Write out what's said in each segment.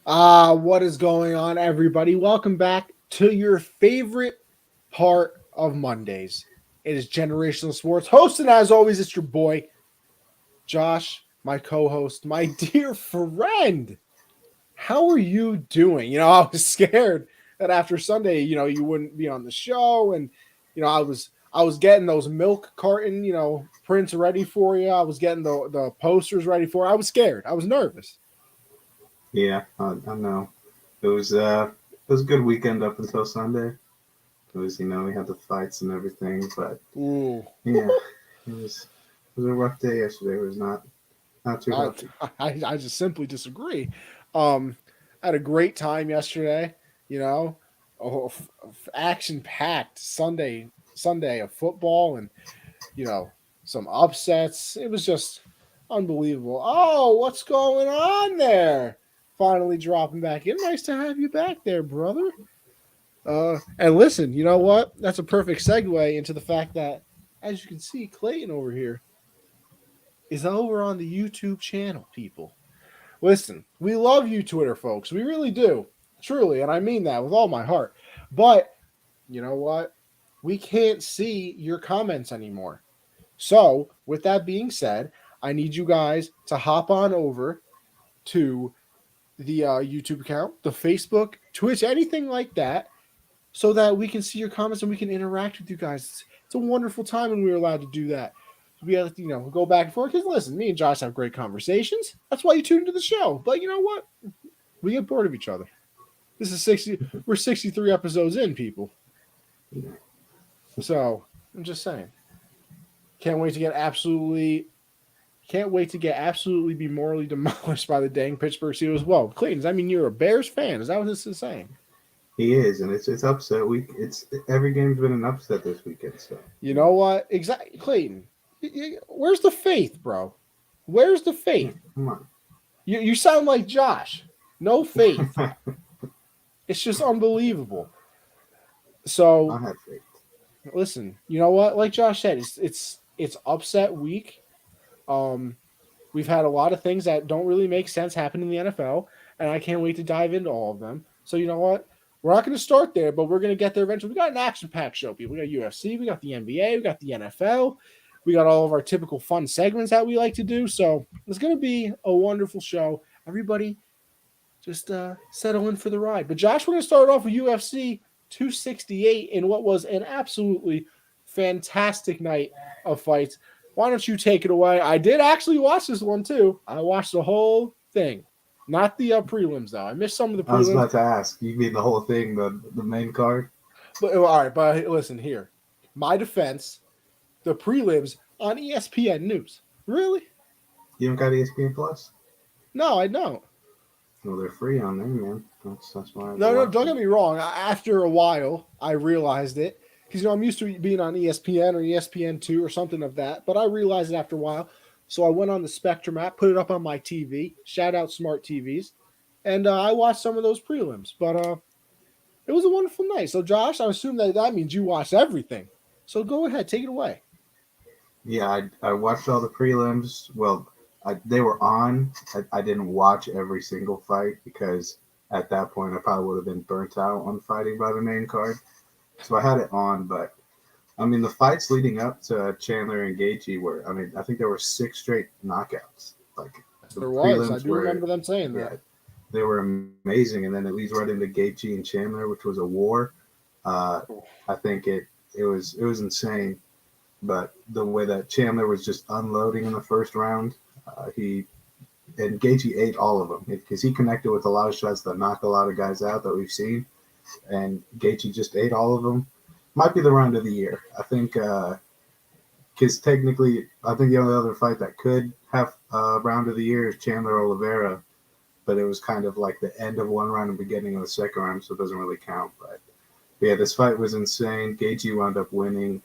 What is going on, everybody? Welcome back to your favorite part of Mondays. It is Generational Sports. Hosting, as always, it's your boy, Josh, my co host, my dear friend. How are you doing? I was scared that after Sunday, you wouldn't be on the show. And, I was getting those milk carton, prints ready for you. I was getting the posters ready for you. I was scared. I was nervous. Yeah, I know. It was a good weekend up until Sunday. It was we had the fights and everything, but Ooh. yeah, it was a rough day yesterday. It was not too I, healthy. I just simply disagree. Um, I had a great time yesterday. You know, action packed Sunday of football, and you know some upsets. It was just unbelievable. Oh, what's going on there? Finally dropping back in. Nice to have you back there, brother. And listen, you know what? That's a perfect segue into the fact that, as you can see, Clayton over here is over on the YouTube channel, people. Listen, we love you, Twitter folks. We really do. Truly. And I mean that with all my heart. But you know what? We can't see your comments anymore. So, with that being said, I need you guys to hop on over to the YouTube account, the Facebook, Twitch, anything like that, so that we can see your comments and we can interact with you guys. It's a wonderful time when we were allowed to do that. We have to, go back and forth. Because listen, me and Josh have great conversations. That's why you tune into the show. But you know what? We get bored of each other. This is 60. We're 63 episodes in, people. So I'm just saying. Can't wait to get absolutely. Can't wait to get absolutely be morally demolished by the dang Pittsburgh Steelers as well. Clayton, I mean, you're a Bears fan. Is that what this is saying? He is, and it's upset week. It's every game's been an upset this weekend. So You know what? Exactly, Clayton. Where's the faith, bro? Where's the yeah, faith? come on, You sound like Josh. No faith. It's just unbelievable. I So have faith. listen, you know what? Like Josh said, it's upset week. Um, we've had a lot of things that don't really make sense happen in the NFL, and I can't wait to dive into all of them. So you know what? We're not going to start there, but we're going to get there eventually. We got an action-packed show, people. We got UFC, we got the NBA, we got the NFL, we got all of our typical fun segments that we like to do. So it's going to be a wonderful show. Everybody, just settle in for the ride. But Josh, we're going to start off with UFC 268 in what was an absolutely fantastic night of fights. Why don't you take it away? I did actually watch this one too. I watched the whole thing, not the prelims though. I missed some of the I was prelims, about to ask. You mean the whole thing, the main card? but all right. But listen here, my defense: the prelims on ESPN News. Really? You don't got ESPN Plus? No, I don't. Well, they're free on there, man. That's why I No, no, watch don't it. get me wrong. After a while, I realized it because I'm used to being on ESPN or ESPN2 or something of that. But I realized it after a while, so I went on the Spectrum app, put it up on my TV. Shout out smart TVs, and I watched some of those prelims. But it was a wonderful night. So Josh, I assume that means you watched everything. So go ahead, take it away. Yeah, I watched all the prelims. Well, they were on. I didn't watch every single fight because at that point I probably would have been burnt out on fighting by the main card. So I had it on, but I mean the fights leading up to Chandler and Gaethje were. I mean I think there were six straight knockouts. Like the There was. I prelims do were, remember them saying that. yeah, they were amazing, and then it leads right into Gaethje and Chandler, which was a war. I think it was insane. But the way that Chandler was just unloading in the first round, he and Gaethje ate all of them because he connected with a lot of shots that knocked a lot of guys out that we've seen, and Gaethje just ate all of them. Might be the round of the year, I think, because technically, I think the only other fight that could have round of the year is Chandler Oliveira, but it was kind of like the end of one round and beginning of the second round, so it doesn't really count. But yeah, this fight was insane. Gaethje wound up winning.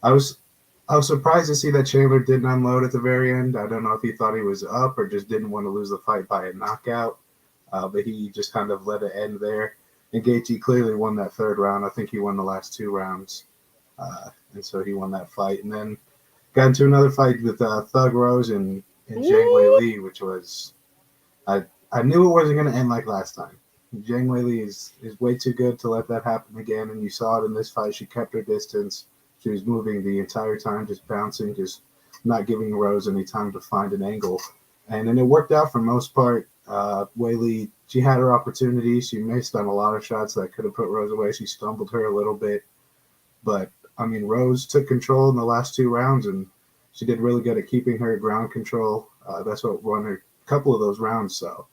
I was I was surprised to see that Chandler didn't unload at the very end. I don't know if he thought he was up or just didn't want to lose the fight by a knockout, but he just kind of let it end there. And Gaethje clearly won that third round. I think he won the last two rounds, and so he won that fight. And then got into another fight with Thug Rose and Zhang Wei Ooh, Li, which was I I knew it wasn't going to end like last time. Zhang Weili is way too good to let that happen again, and you saw it in this fight. She kept her distance. She was moving the entire time, just bouncing, just not giving Rose any time to find an angle. And then it worked out for most part. Weili, she had her opportunity. She missed on a lot of shots that could have put Rose away. She stumbled her a little bit. But, I mean, Rose took control in the last 2 rounds, and she did really good at keeping her ground control. That's what won her a couple of those rounds. So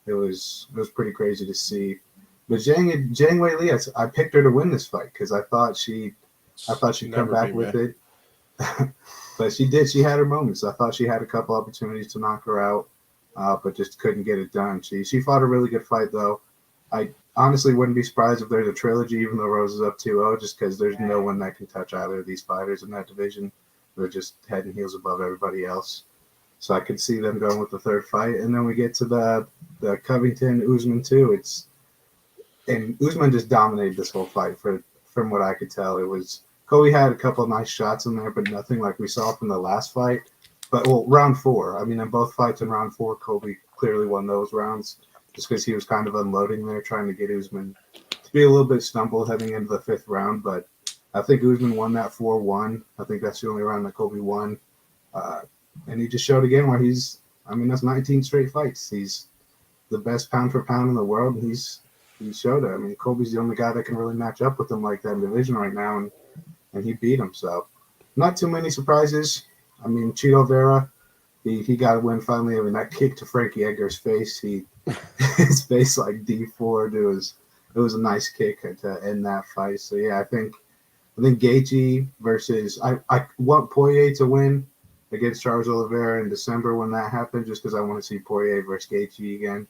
it was pretty crazy to see. But Zhang Weili, I picked her to win this fight because I thought she'd come back with it. But she did. She had her moments. I thought she had a couple opportunities to knock her out, but just couldn't get it done. She fought a really good fight, though. I honestly wouldn't be surprised if there's a trilogy, even though Rose is up 2-0, just because there's no one that can touch either of these fighters in that division. They're just head and heels above everybody else. So I could see them going with the third fight. And then we get to the Covington Usman too. And Usman just dominated this whole fight from what I could tell. It was Kobe had a couple of nice shots in there, but nothing like we saw from the last fight. But round 4. I mean, in both fights in round 4, Kobe clearly won those rounds just because he was kind of unloading there, trying to get Usman to be a little bit stumbled heading into the 5th round. But I think Usman won that 4-1. I think that's the only round that Kobe won. And he just showed again why that's 19 straight fights. He's the best pound for pound in the world, and he showed it. I mean, Kobe's the only guy that can really match up with him like that in division right now, and he beat him. So not too many surprises. I mean, Chito Vera, he got a win finally. I mean, that kick to Frankie Edgar's face, his face like D4'd. It was a nice kick to end that fight. So yeah, I think Gaethje versus I want Poirier to win against Charles Oliveira in December when that happens, just because I want to see Poirier versus Gaethje again.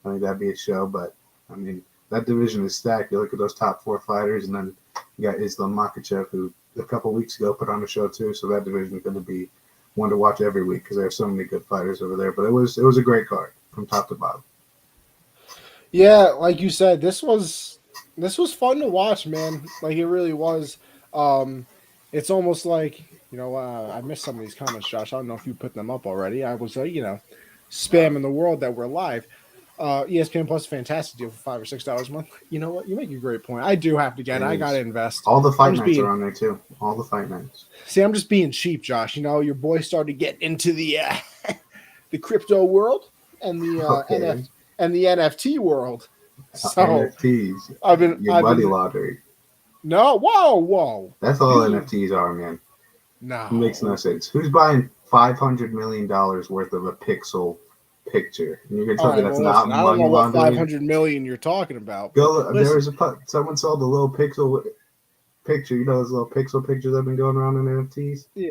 I think that'd be a show. But I mean, that division is stacked. You look at those top 4 fighters, and then you got Islam Makhachev, who a couple weeks ago put on a show too. So that division is going to be one to watch every week because there are so many good fighters over there. But it was a great card from top to bottom. Yeah, like you said, this was fun to watch, man. Like it really was. It's almost like I missed some of these comments, Josh. I don't know if you put them up already. I was spamming the world that we're live. ESPN Plus is a fantastic deal for $5 or $6 a month. You know what? You make a great point. I do have to get it. I got to invest. All the fight nights are on there too. All the fight nights. See, I'm just being cheap, Josh. Your boy started to get into the the crypto world and the NFT world. So NFTs. I've been money laundering. No, whoa. That's all NFTs are, man. No. It makes no sense. Who's buying $500 million worth of a pixel picture? And you're going to tell me that's not money laundering? I don't know what $500 million you're talking about. Someone saw the little pixel picture. Those little pixel pictures that have been going around in NFTs? Yeah.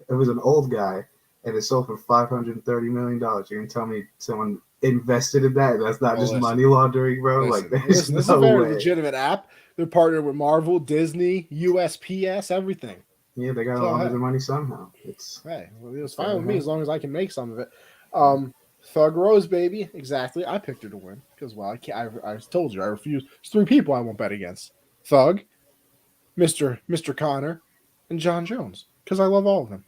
It was an old guy, and it sold for $530 million. You're going to tell me someone invested in that? That's not just money laundering, bro? This is a very legitimate app. They're partnered with Marvel, Disney, USPS, everything. Yeah, they got all of the money somehow. It's fine with me as long as I can make some of it. Thug Rose, baby, exactly. I picked her to win because I told you I refuse. There's 3 people I won't bet against: Thug, Mr. Connor, and John Jones, because I love all of them.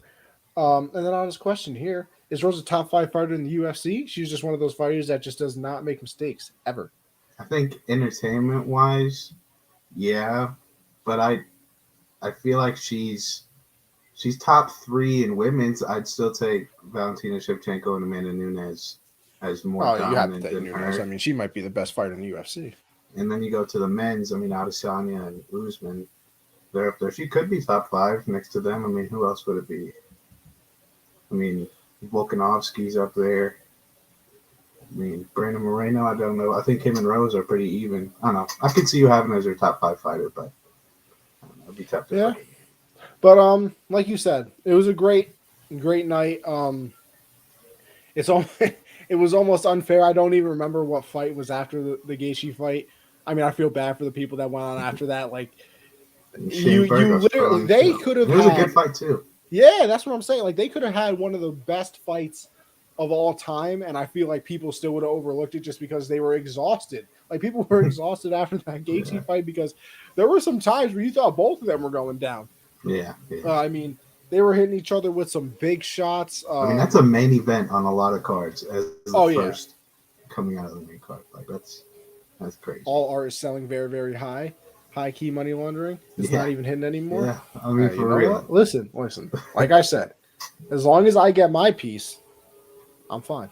And then on this question here, is Rose a top 5 fighter in the UFC? She's just one of those fighters that just does not make mistakes ever. I think entertainment wise, yeah, but I feel like she's top 3 in women's. I'd still take Valentina Shevchenko and Amanda Nunes as more dominant than her. I mean, she might be the best fighter in the UFC. And then you go to the men's. I mean, Adesanya and Usman, they're up there. She could be top 5 next to them. I mean, who else would it be? I mean, Volkanovski's up there. I mean, Brandon Moreno, I don't know. I think him and Rose are pretty even. I don't know. I could see you having as your top 5 fighter, but I don't know, it'd be tough to fight. But like you said, it was a great night. It was almost unfair. I don't even remember what fight was after the Gaethje fight. I mean, I feel bad for the people that went on after that. Like you literally, they could have. It was a good fight too. Yeah, that's what I'm saying. Like they could have had one of the best fights of all time, and I feel like people still would have overlooked it just because they were exhausted. Like people were exhausted after that Gaethje fight because there were some times where you thought both of them were going down. Yeah. I mean, they were hitting each other with some big shots. I mean, that's a main event on a lot of cards as the first. coming out of the main card. Like that's crazy. All art is selling very, very high key money laundering. It's not even hidden anymore. Yeah, I mean, you for know real. what? Listen. Like I said, as long as I get my piece, I'm fine.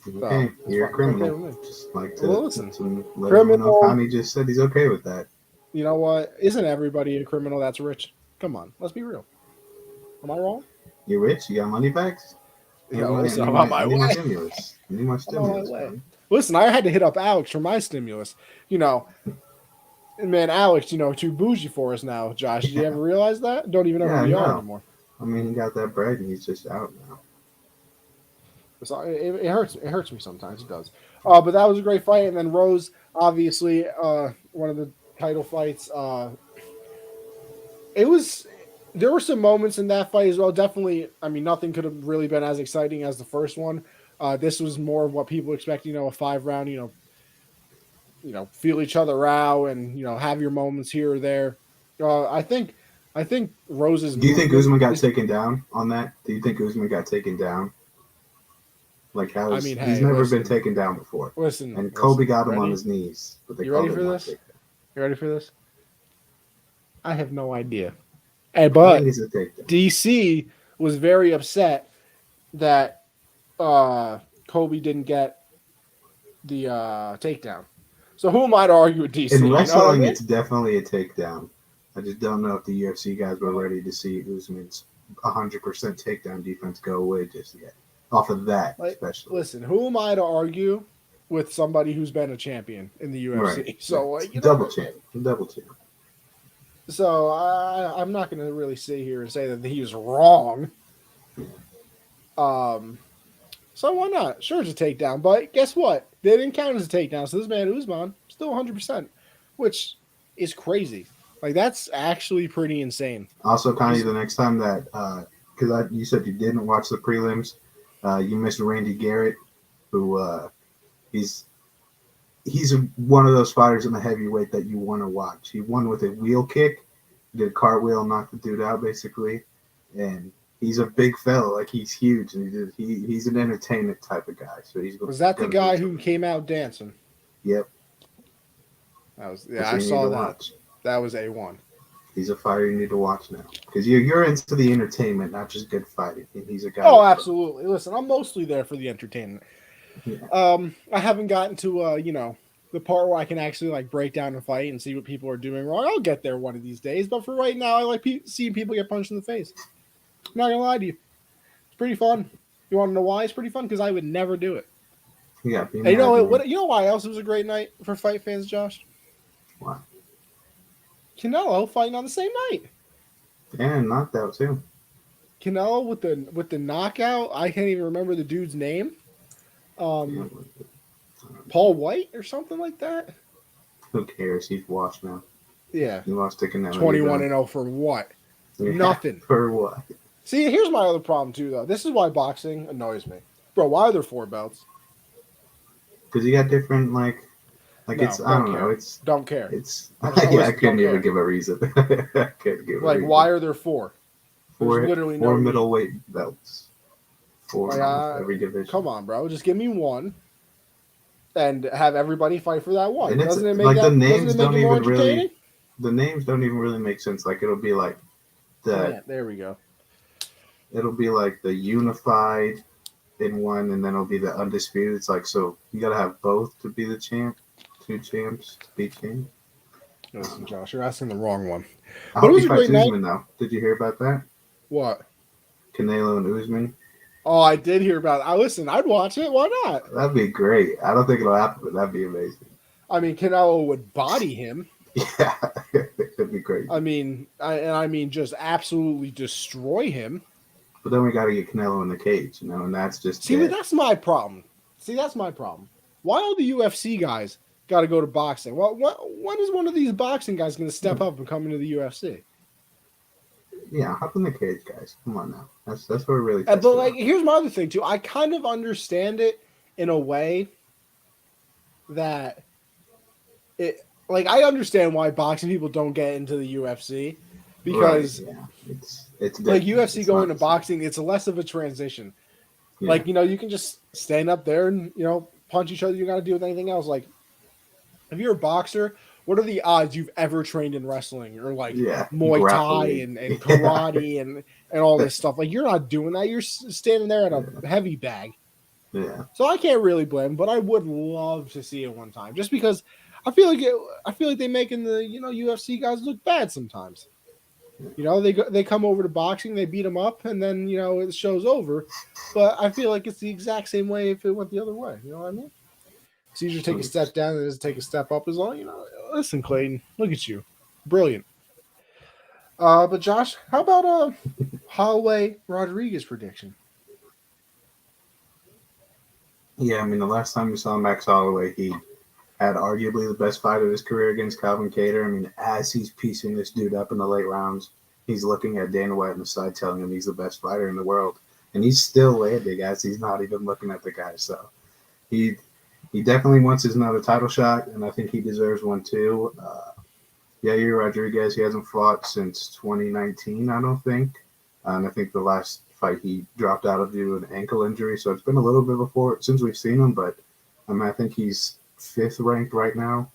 Okay, So, you're a criminal. Okay, just like well, listen, let criminal. everyone know Connie just said he's okay with that. You know what? Isn't everybody a criminal that's rich? Come on, let's be real. Am I wrong? You're rich. You got money bags. Listen, I'm on my way. Stimulus. I need my stimulus. Listen, I had to hit up Alex for my stimulus. Man, Alex, too bougie for us now. Josh, did you ever realize that? Don't even know who we are anymore. I mean, he got that bread and he's just out now. So it hurts. It hurts me sometimes. It does. But that was a great fight. And then Rose, obviously, one of the title fights. There were some moments in that fight as well. Definitely, I mean, nothing could have really been as exciting as the first one. This was more of what people expect, a 5-round, feel each other out and, have your moments here or there. I think Rose's. Do you think Usman got taken down on that? Do you think Usman got taken down? Like he's never been taken down before. And Kobe got him on his knees. But you ready for this? You ready for this? I have no idea. But DC was very upset that Kobe didn't get the takedown. So who am I to argue with DC? In wrestling, it's definitely a takedown. I just don't know if the UFC guys were ready to see Usman's 100% takedown defense go away just yet. Off of that, especially. Listen, who am I to argue with somebody who's been a champion in the UFC? Right. So double champ. So I'm not going to really sit here and say that he was wrong. So why not? Sure, it's a takedown, but guess what? They didn't count as a takedown. So this man Usman still 100%, which is crazy. Like that's actually pretty insane. Also, Connie, the next time that because you said you didn't watch the prelims, you missed Randy Garrett, who he's one of those fighters in the heavyweight that you want to watch. He won with a wheel kick, did a cartwheel, knocked the dude out basically, and he's a big fella, like he's huge, and he's an entertainment type of guy. So was that the guy who came out dancing? Yep. I saw that. Watch. That was A1. He's a fighter you need to watch now because you're into the entertainment, not just good fighting. And he's a guy. Oh, absolutely. Listen, I'm mostly there for the entertainment. Yeah. I haven't gotten to the part where I can actually break down a fight and see what people are doing wrong. I'll get there one of these days, but for right now, I like seeing people get punched in the face. I'm not gonna lie to you, it's pretty fun. You want to know why it's pretty fun? Because I would never do it. Yeah. And you know what? You know why else it was a great night for fight fans, Josh? Why? Canelo fighting on the same night. And knocked out too. Canelo with the knockout. I can't even remember the dude's name. Paul White or something like that. Who cares? He's washed now. Yeah. He lost to Canelo. 21-0 for what? Yeah, nothing. For what? See, here's my other problem too, though. This is why boxing annoys me, bro. Why are there 4 belts? Because you got different no, it's I don't know. It's don't care. It's I couldn't even give a reason. I couldn't give a reason. Why are there 4? There's literally four middleweight belts. 4 every division. Come on, bro. Just give me one, and have everybody fight for that one. And doesn't it make like that, the names don't even really. The names don't even really make sense. Like it'll be like there we go. It'll be like the unified in one, and then it'll be the undisputed. It's like so you gotta have both to be the champ. 2 champs to be champ. Listen, Josh, you're asking the wrong one. But it was a great night. Usman, though. Did you hear about that? What? Canelo and Usman. Oh, I did hear about it. Listen, I'd watch it. Why not? That'd be great. I don't think it'll happen, but that'd be amazing. I mean, Canelo would body him. Yeah, that'd be great. I mean, just absolutely destroy him. But then we got to get Canelo in the cage, and that's just. See, but that's my problem. Why all the UFC guys got to go to boxing? Well, when is one of these boxing guys going to step up and come into the UFC? Yeah, hop in the cage, guys. Come on now. That's what we're really. But here's my other thing too. I kind of understand it in a way that I understand why boxing people don't get into the UFC because it's UFC going to boxing, it's less of a transition. Yeah. Like, you can just stand up there and, punch each other. You got to deal with anything else. Like, if you're a boxer, what are the odds you've ever trained in wrestling or like Yeah. Muay Thai Grappling. and Yeah. karate and all this stuff? Like, you're not doing that. You're standing there at a heavy bag. Yeah. So I can't really blame, but I would love to see it one time, just because I feel like they making the UFC guys look bad sometimes. They come over to boxing, they beat them up, and then the show's over. But I feel like it's the exact same way if it went the other way. You know what I mean? It's easier to take a step down than it is to take a step up. As long listen, Clayton, look at you, brilliant. But Josh, how about Holloway Rodriguez prediction? Yeah, I mean, the last time we saw Max Holloway, he had arguably the best fight of his career against Calvin Kattar. I mean, as he's piecing this dude up in the late rounds, he's looking at Dana White on the side, telling him he's the best fighter in the world, and he's still landing as he's not even looking at the guy. So he definitely wants his another title shot, and I think he deserves one too. Yair Rodriguez, he hasn't fought since 2019, I don't think. And I think the last fight he dropped out of due to an ankle injury. So it's been a little bit before since we've seen him, but I think he's 5th ranked right now.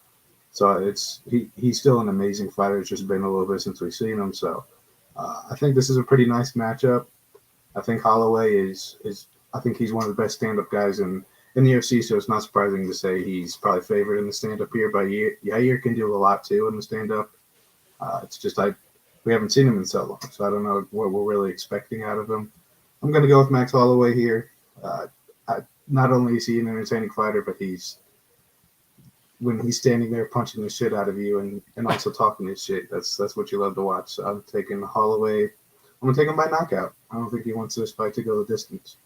So he's still an amazing fighter. It's just been a little bit since we've seen him. So I think this is a pretty nice matchup. I think Holloway is I think he's one of the best stand-up guys in the UFC, so it's not surprising to say he's probably favored in the stand-up here. But Yair can do a lot too in the stand-up. It's just we haven't seen him in so long, so I don't know what we're really expecting out of him. I'm going to go with Max Holloway here. Not only is he an entertaining fighter, but when he's standing there punching the shit out of you and also talking his shit, that's what you love to watch. So I'm taking Holloway. I'm going to take him by knockout. I don't think he wants this fight to go the distance.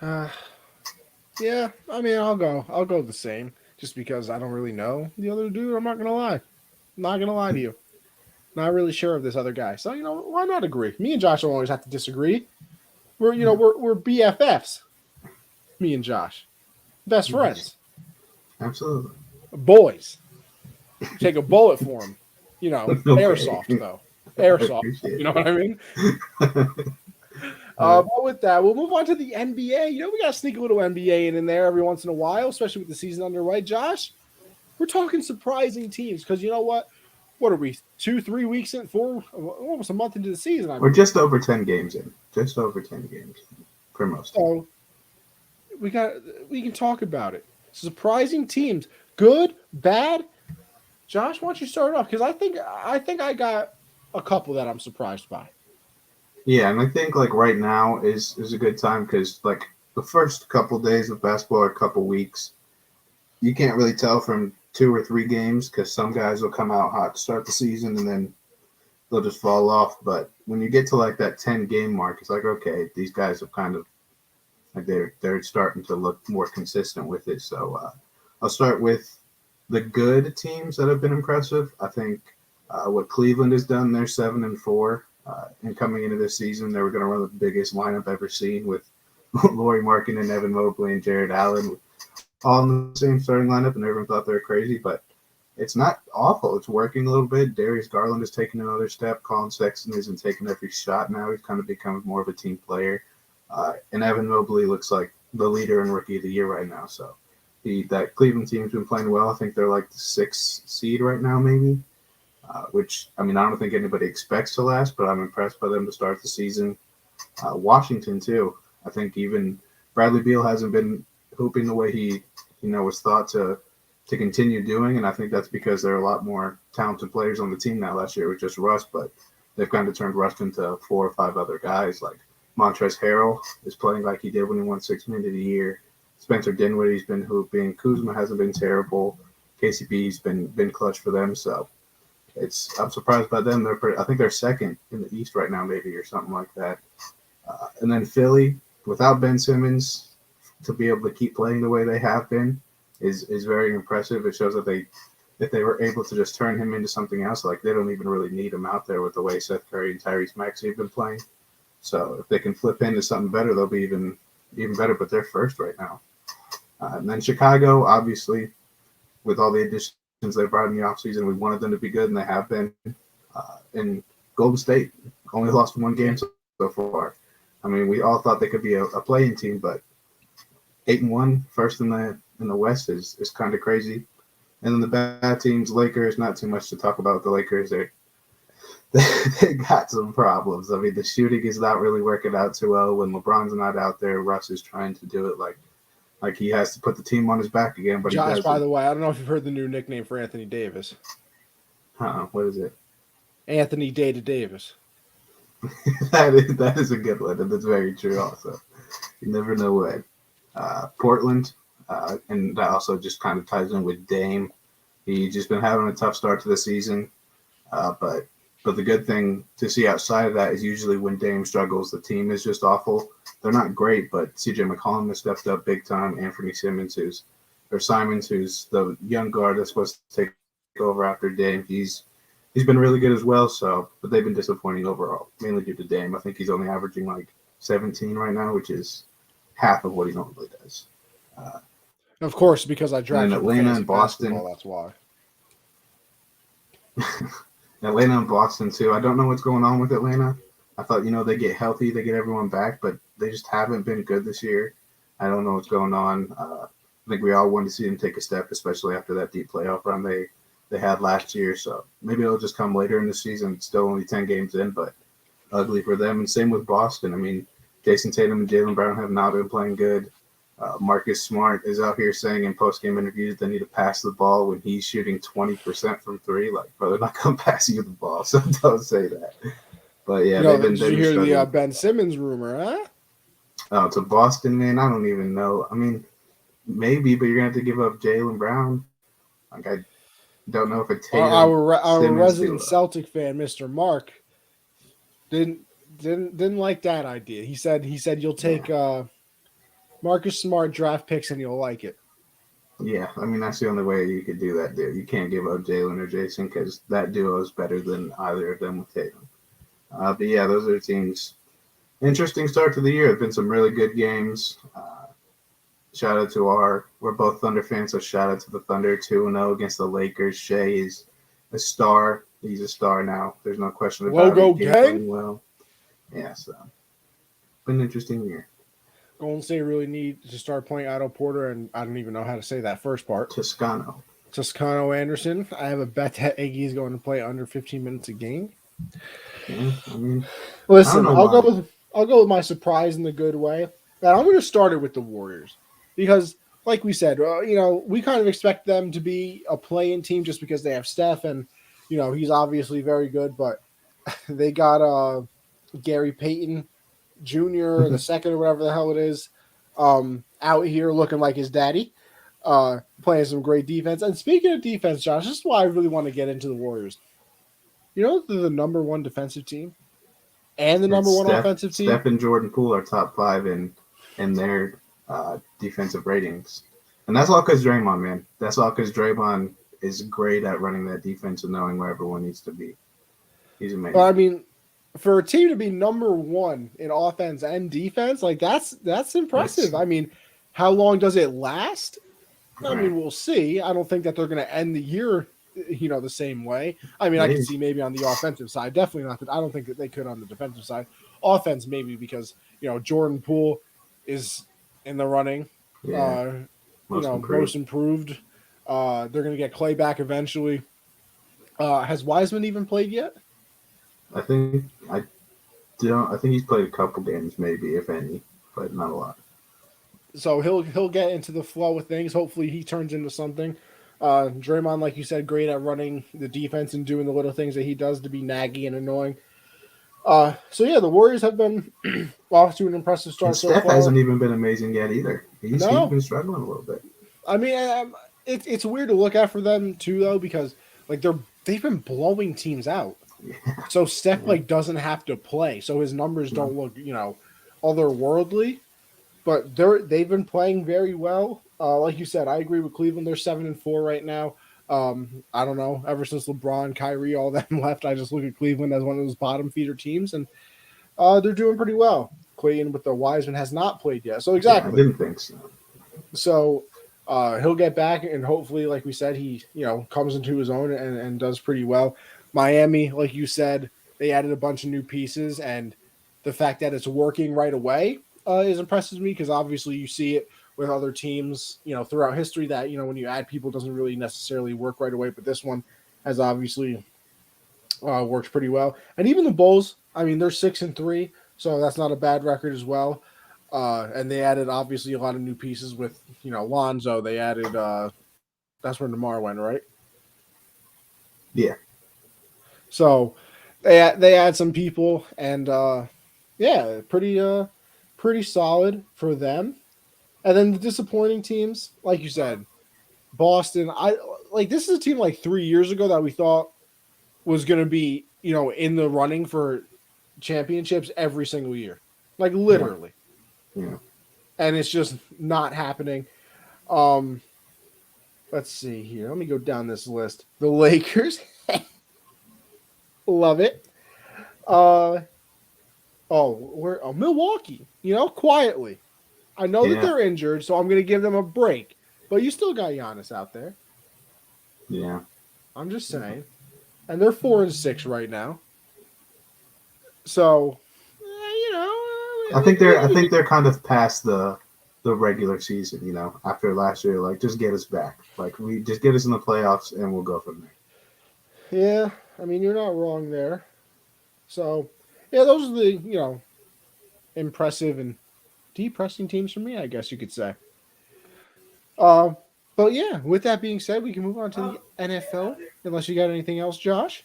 Yeah, I mean, I'll go the same, just because I don't really know the other dude. I'm not gonna lie. I'm not gonna lie to you. Not really sure of this other guy. So why not agree? Me and Josh don't always have to disagree. We're BFFs. Me and Josh, best friends, Absolutely. boys. Take a bullet for him. Okay. Airsoft though. Airsoft. You know what I mean? But with that, we'll move on to the NBA. We got to sneak a little NBA in there every once in a while, especially with the season underway. Josh, we're talking surprising teams because you know what? What are we, 2-3 weeks in, almost a month into the season? We're just over 10 games in. Just over 10 games for most. So we can talk about it. Surprising teams, good, bad. Josh, why don't you start off? Because I think I got a couple that I'm surprised by. Yeah, and I think right now is a good time because the first couple days of basketball or couple weeks, you can't really tell from 2 or 3 games because some guys will come out hot to start the season and then they'll just fall off. But when you get to that 10-game mark, it's okay, these guys have kind of they're starting to look more consistent with it. So I'll start with the good teams that have been impressive. I think what Cleveland has done, they're 7-4. And coming into this season, they were going to run the biggest lineup ever seen with Lauri Markkanen, Evan Mobley, and Jared Allen all in the same starting lineup, and everyone thought they were crazy, but it's not awful. It's working a little bit. Darius Garland is taking another step. Colin Sexton isn't taking every shot now. He's kind of become more of a team player. And Evan Mobley looks like the leader and rookie of the year right now. So that Cleveland team's been playing well. I think they're the 6th seed right now, maybe. Which, I don't think anybody expects to last, but I'm impressed by them to start the season. Washington, too. I think even Bradley Beal hasn't been hooping the way he was thought to continue doing, and I think that's because there are a lot more talented players on the team now. Last year it was just Russ, but they've kind of turned Russ into 4 or 5 other guys. Like Montrezl Harrell is playing like he did when he won 6 Men of the Year. Spencer Dinwiddie's been hooping. Kuzma hasn't been terrible. KCP's been clutch for them, so I'm surprised by them. I think they're 2nd in the East right now, maybe, or something like that. And then Philly, without Ben Simmons, to be able to keep playing the way they have been is very impressive. It shows that if they were able to just turn him into something else, they don't even really need him out there with the way Seth Curry and Tyrese Maxey have been playing. So if they can flip into something better, they'll be even better. But they're 1st right now. And then Chicago, obviously, with all the additions they brought in the offseason, we wanted them to be good, and they have been. And Golden State only lost 1 game so far. I mean, we all thought they could be a playing team, but 8-1, first in the West is kind of crazy. And then the bad teams, Lakers, not too much to talk about. The Lakers, they got some problems. I mean, the shooting is not really working out too well. When LeBron's not out there, Russ is trying to do it like he has to put the team on his back again, but Josh, he by doesn't. the way, I don't know if you've heard the new nickname for Anthony Davis. What is it? Anthony Data Davis. That is a good one, and that's very true also. You never know when. Portland, and that also just kind of ties in with Dame. He's just been having a tough start to the season, but the good thing to see outside of that is usually when Dame struggles, the team is just awful. They're not great, but C.J. McCollum has stepped up big time. Anthony Simons, who's the young guard that's supposed to take over after Dame. He's been really good as well. So, but they've been disappointing overall, mainly due to Dame. I think he's only averaging like 17 right now, which is half of what he normally does. Of course, because I drafted Atlanta and Boston. That's why. Atlanta and Boston too. I don't know what's going on with Atlanta. I thought, they get healthy, they get everyone back, but they just haven't been good this year. I don't know what's going on. I think we all wanted to see them take a step, especially after that deep playoff run they had last year. So maybe it'll just come later in the season. It's still only 10 games in, but ugly for them. And same with Boston. I mean, Jason Tatum and Jaylen Brown have not been playing good. Marcus Smart is out here saying in post-game interviews they need to pass the ball when he's shooting 20% from three. Like, bro, they're not going to pass you the ball, so don't say that. But, yeah, did you hear the Ben Simmons rumor, huh? Oh, to Boston, man, I don't even know. I mean, maybe, but you're going to have to give up Jaylen Brown. Like, I don't know if a Tatum our resident deal. Celtic fan, Mr. Mark, didn't like that idea. He said you'll take Marcus Smart draft picks and you'll like it. Yeah, I mean, that's the only way you could do that, dude. You can't give up Jalen or Jason because that duo is better than either of them with Tatum. But, yeah, those are the teams. Interesting start to the year. There have been some really good games. Shout out to we're both Thunder fans, so shout out to the Thunder 2-0 against the Lakers. Shea is a star. He's a star now. There's no question about Logo it. gang? Well. Yeah, so been an interesting year. Golden State really need to start playing Otto Porter, and I don't even know how to say that first part. Toscano Anderson. I have a bet that Iggy is going to play under 15 minutes a game. Yeah, I mean, listen, I'll go with my surprise in the good way. And I'm going to start it with the Warriors because, like we said, we kind of expect them to be a play-in team just because they have Steph, and he's obviously very good. But they got Gary Payton Jr. the second or whatever the hell it is, out here looking like his daddy, playing some great defense. And speaking of defense, Josh, this is why I really want to get into the Warriors. They're the number one defensive team and the number one offensive team. Steph and Jordan Poole are top 5 in their defensive ratings. And that's all because Draymond, man. That's all because Draymond is great at running that defense and knowing where everyone needs to be. He's amazing. But, I mean, for a team to be number one in offense and defense, like that's impressive. I mean, how long does it last? I mean, we'll see. I don't think that they're going to end the year, the same way. I mean, I can see maybe on the offensive side, definitely not. I don't think that they could on the defensive side. Offense, maybe because Jordan Poole is in the running. Yeah. Most improved. They're going to get Clay back eventually. Has Wiseman even played yet? I think he's played a couple games, maybe if any, but not a lot. So he'll get into the flow of things. Hopefully, he turns into something. Draymond, like you said, great at running the defense and doing the little things that he does to be naggy and annoying. So yeah, the Warriors have been off to an impressive start so far. Steph hasn't even been amazing yet either. He's been struggling a little bit. I mean, it's weird to look at for them too, though, because like they've been blowing teams out. Yeah. So Steph doesn't have to play, so his numbers don't look otherworldly. But they've been playing very well. Like you said, I agree with Cleveland. They're 7-4 right now. I don't know. Ever since LeBron, Kyrie, all them left, I just look at Cleveland as one of those bottom feeder teams, and they're doing pretty well. Clayton with the Wiseman has not played yet, so exactly. Yeah, I didn't think so. So he'll get back, and hopefully, like we said, he comes into his own and does pretty well. Miami, like you said, they added a bunch of new pieces, and the fact that it's working right away is impresses me because obviously you see it with other teams, throughout history that, when you add people, it doesn't really necessarily work right away. But this one has obviously worked pretty well. And even the Bulls, I mean, they're 6-3, so that's not a bad record as well. And they added obviously a lot of new pieces with, Lonzo. They added, that's where DeMar went, right? Yeah. So they add some people, and pretty solid for them. And then the disappointing teams, like you said, Boston. This is a team like 3 years ago that we thought was going to be, in the running for championships every single year, like literally. Yeah. And it's just not happening. Let's see here. Let me go down this list. The Lakers, love it. Milwaukee. Quietly. I know that they're injured, so I'm going to give them a break. But you still got Giannis out there. Yeah. I'm just saying. And they're 4-6 right now. So, I think they're kind of past the regular season, after last year. Like, just get us back. Like, we just get us in the playoffs, and we'll go from there. Yeah, I mean, you're not wrong there. So, yeah, those are the, impressive and depressing teams for me, I guess you could say. But yeah, with that being said, we can move on to the NFL. Unless you got anything else, Josh?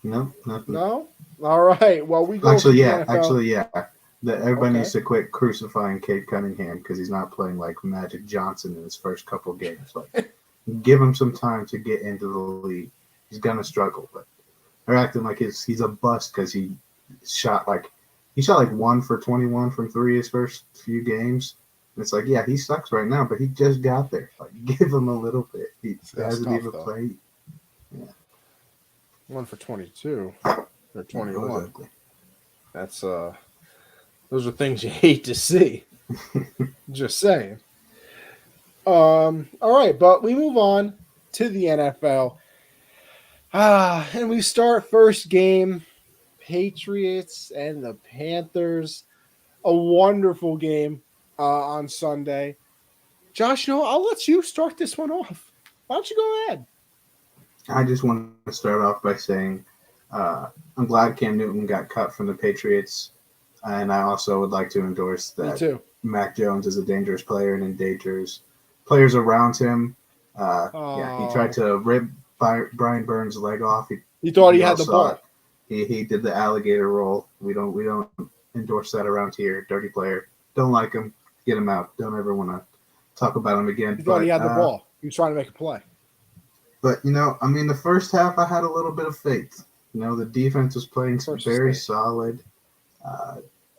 No, nothing. No? All right. Well, we go Actually, NFL. yeah. Everybody needs to quit crucifying Cade Cunningham because he's not playing like Magic Johnson in his first couple games. Like, give him some time to get into the league. He's gonna struggle, but they're acting like he's a bust because he shot like 1 for 21 from 3 his first few games. And it's like, yeah, he sucks right now, but he just got there. Like, give him a little bit. He hasn't even played. Yeah. 1 for 22 or 21. Exactly. That's those are things you hate to see. Just saying. All right, but we move on to the NFL. And we start first game, Patriots and the Panthers. A wonderful game on Sunday. Josh, I'll let you start this one off. Why don't you go ahead? I just want to start off by saying I'm glad Cam Newton got cut from the Patriots, and I also would like to endorse that Mac Jones is a dangerous player and endangers players around him. He tried to rip Brian Burns' leg off. He thought he had the ball. He did the alligator roll. We don't endorse that around here. Dirty player. Don't like him. Get him out. Don't ever want to talk about him again. He thought he had the ball. He was trying to make a play. But, the first half I had a little bit of faith. The defense was playing very solid.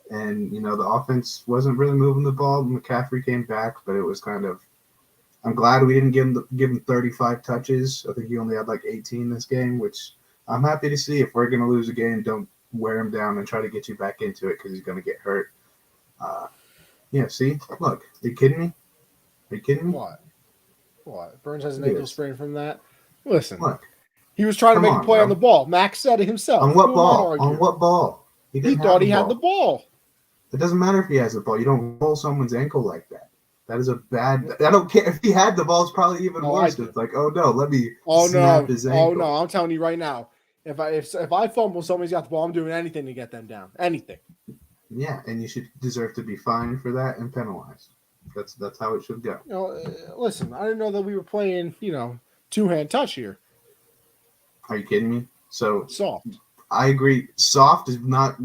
And, the offense wasn't really moving the ball. McCaffrey came back, but it was kind of – I'm glad we didn't give him 35 touches. I think he only had like 18 this game, which I'm happy to see. If we're going to lose a game, don't wear him down and try to get you back into it because he's going to get hurt. See? Look, are you kidding me? Are you kidding me? What? Burns has an ankle sprain from that? Listen. Look. He was trying to make a play on the ball. Max said it himself. On what ball? On what ball? He thought he had the ball. It doesn't matter if he has the ball. You don't roll someone's ankle like that. That is a bad – I don't care. If he had the ball, it's probably even worse. It's like, oh, no, let me snap his ankle. Oh, no, I'm telling you right now. If I fumble, somebody's got the ball, I'm doing anything to get them down. Anything. Yeah, and you should deserve to be fined for that and penalized. That's how it should go. Listen, I didn't know that we were playing, two-hand touch here. Are you kidding me? So soft. I agree. Soft is not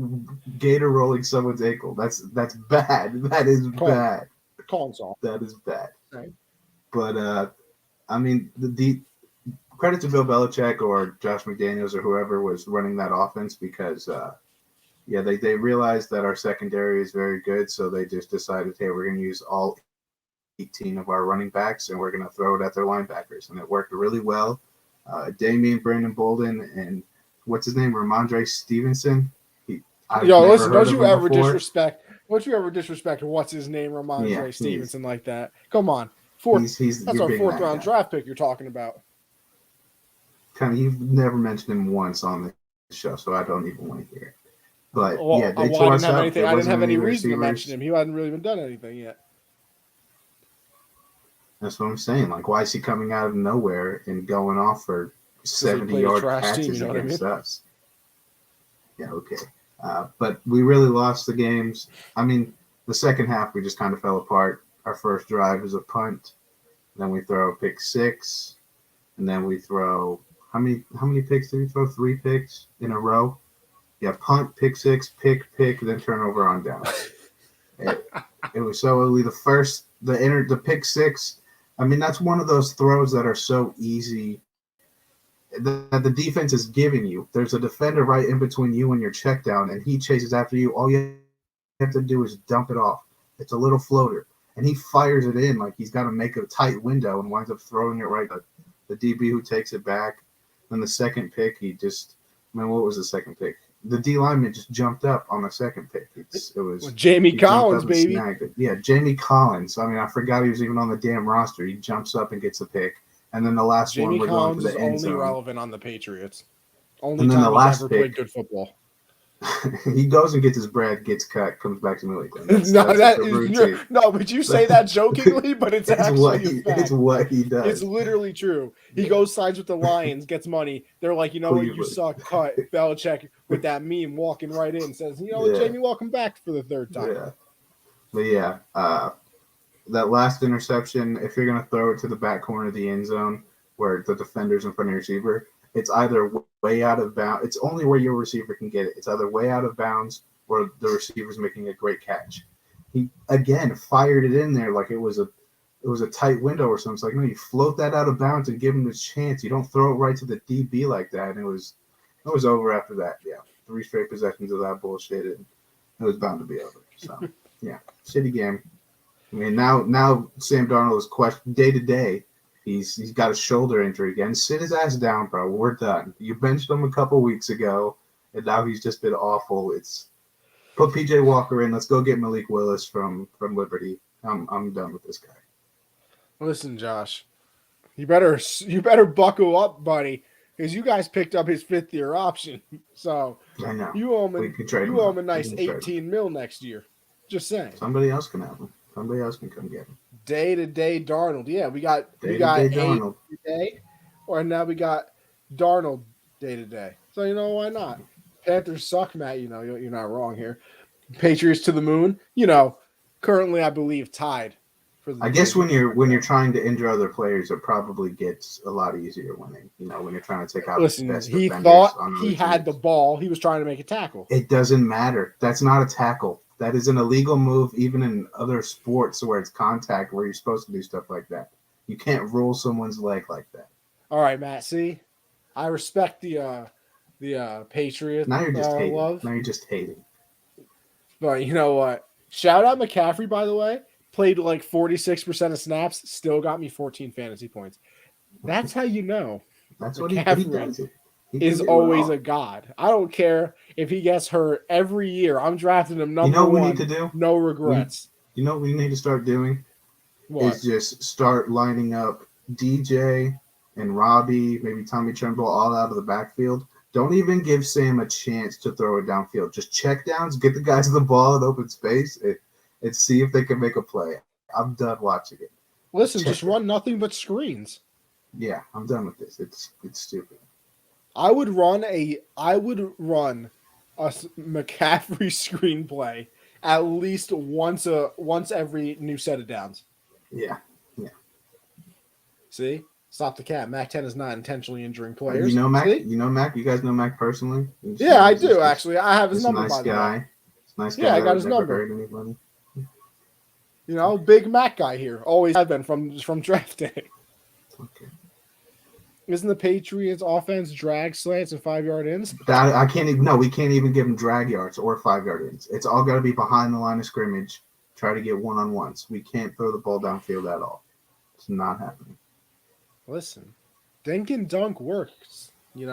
gator rolling someone's ankle. That's bad. That is bad. Call it soft. That is bad. Right. But the credit to Bill Belichick or Josh McDaniels or whoever was running that offense because they realized that our secondary is very good, so they just decided, hey, we're going to use all 18 of our running backs and we're going to throw it at their linebackers, and it worked really well. Damian Brandon Bolden and what's his name, Ramondre Stevenson. Listen, don't you ever disrespect what's his name, Ramondre Stevenson like that? Come on, that's our fourth-round draft pick you're talking about. You've never mentioned him once on the show, so I don't even want to hear it. But Well, yeah, they well, tore us up. There I didn't wasn't have any any reason to mention receivers. him. He hadn't really even done anything yet. That's what I'm saying. Like, why is he coming out of nowhere and going off for Because they played a 70-yard trash team, catches you know what I mean? against us? Yeah, okay. But we really lost the games. I mean, the second half we just kind of fell apart. Our first drive is a punt, then we throw a pick six, and then we throw how many picks did we throw? 3 picks in a row. Yeah, punt, pick six, pick, then turnover on downs. It was so ugly. The pick six. I mean, that's one of those throws that are so easy that the defense is giving you. There's a defender right in between you and your check down, and he chases after you. All you have to do is dump it off. It's a little floater, and he fires it in like he's got to make a tight window and winds up throwing it right at the DB who takes it back. Then the second pick, what was the second pick? The D lineman just jumped up on the second pick. Jamie he jumped Collins, up and baby. snagged it. Yeah, Jamie Collins. I mean, I forgot he was even on the damn roster. He jumps up and gets a pick. And then the last Jamie one, we're Collins going to the end is zone. only relevant on the Patriots. Only And then time the he's last ever pick, played good football. he goes and gets his bread, gets cut, comes back to New England. That's that the is routine. no, but you say that jokingly, but it's actually a fact. It's what he does. It's literally true. He goes, signs with the Lions, gets money. They're like, you know what, you suck, cut. Belichick with that meme walking right in says, you know what, Jamie, welcome back for the third time. Yeah. But yeah, that last interception, if you're going to throw it to the back corner of the end zone where the defender's in front of your receiver, it's either way out of bounds. It's only where your receiver can get it. It's either way out of bounds or the receiver's making a great catch. He, again, fired it in there like it was a tight window or something. It's like, no, you float that out of bounds and give him the chance. You don't throw it right to the DB like that. And it was over after that. Yeah, 3 straight possessions of that bullshit, and it was bound to be over. So, yeah, shitty game. I mean, now Sam Darnold is questioned day to day. He's got a shoulder injury again. Sit his ass down, bro. We're done. You benched him a couple weeks ago, and now he's just been awful. Put PJ Walker in. Let's go get Malik Willis from Liberty. I'm done with this guy. Listen, Josh, you better buckle up, buddy, because you guys picked up his 5th-year option. So I know. You owe him a nice 18 mil next year. Just saying. Somebody else can have him. Somebody else can come get him. Day-to-day Darnold. Yeah, we got Darnold. day, or now we got Darnold day-to-day. So, why not? Panthers suck, Matt. You're not wrong here. Patriots to the moon. Currently, I believe, tied. I guess when you're trying to injure other players, it probably gets a lot easier when you're trying to take out. Listen, best he defenders thought on he had the ball. He was trying to make a tackle. It doesn't matter. That's not a tackle. That is an illegal move, even in other sports where it's contact, where you're supposed to do stuff like that. You can't roll someone's leg like that. All right, Matt. See, I respect the Patriots. Now you're just hating. Love. Now you're just hating. But you know what? Shout out McCaffrey, by the way. Played like 46% of snaps. Still got me 14 fantasy points. That's how you know. That's what he does. He is always a god. I don't care if he gets hurt every year. I'm drafting him number one. You know what we need to do? No regrets. You know what we need to start doing? What? Is just start lining up DJ and Robbie, maybe Tommy Tremble, all out of the backfield. Don't even give Sam a chance to throw it downfield. Just check downs, get the guys the ball in open space, and see if they can make a play. I'm done watching it. Listen, just run nothing but screens. Yeah, I'm done with this. It's stupid. I would run a McCaffrey screenplay at least once every new set of downs. Yeah. See? Stop the cat. Mac 10 is not intentionally injuring players. You know Mac? See? You know Mac? You guys know Mac personally? Yeah, I do, actually. I have his number, nice by the guy. way. Nice guy. Yeah, I got his number. Hurt anybody. Big Mac guy here. Always have been from draft day. Okay. Isn't the Patriots offense drag slants and 5-yard ins? I can't even. No, we can't even give them drag yards or 5-yard ins. It's all got to be behind the line of scrimmage. Try to get one-on-ones. We can't throw the ball downfield at all. It's not happening. Listen, dink and dunk works. We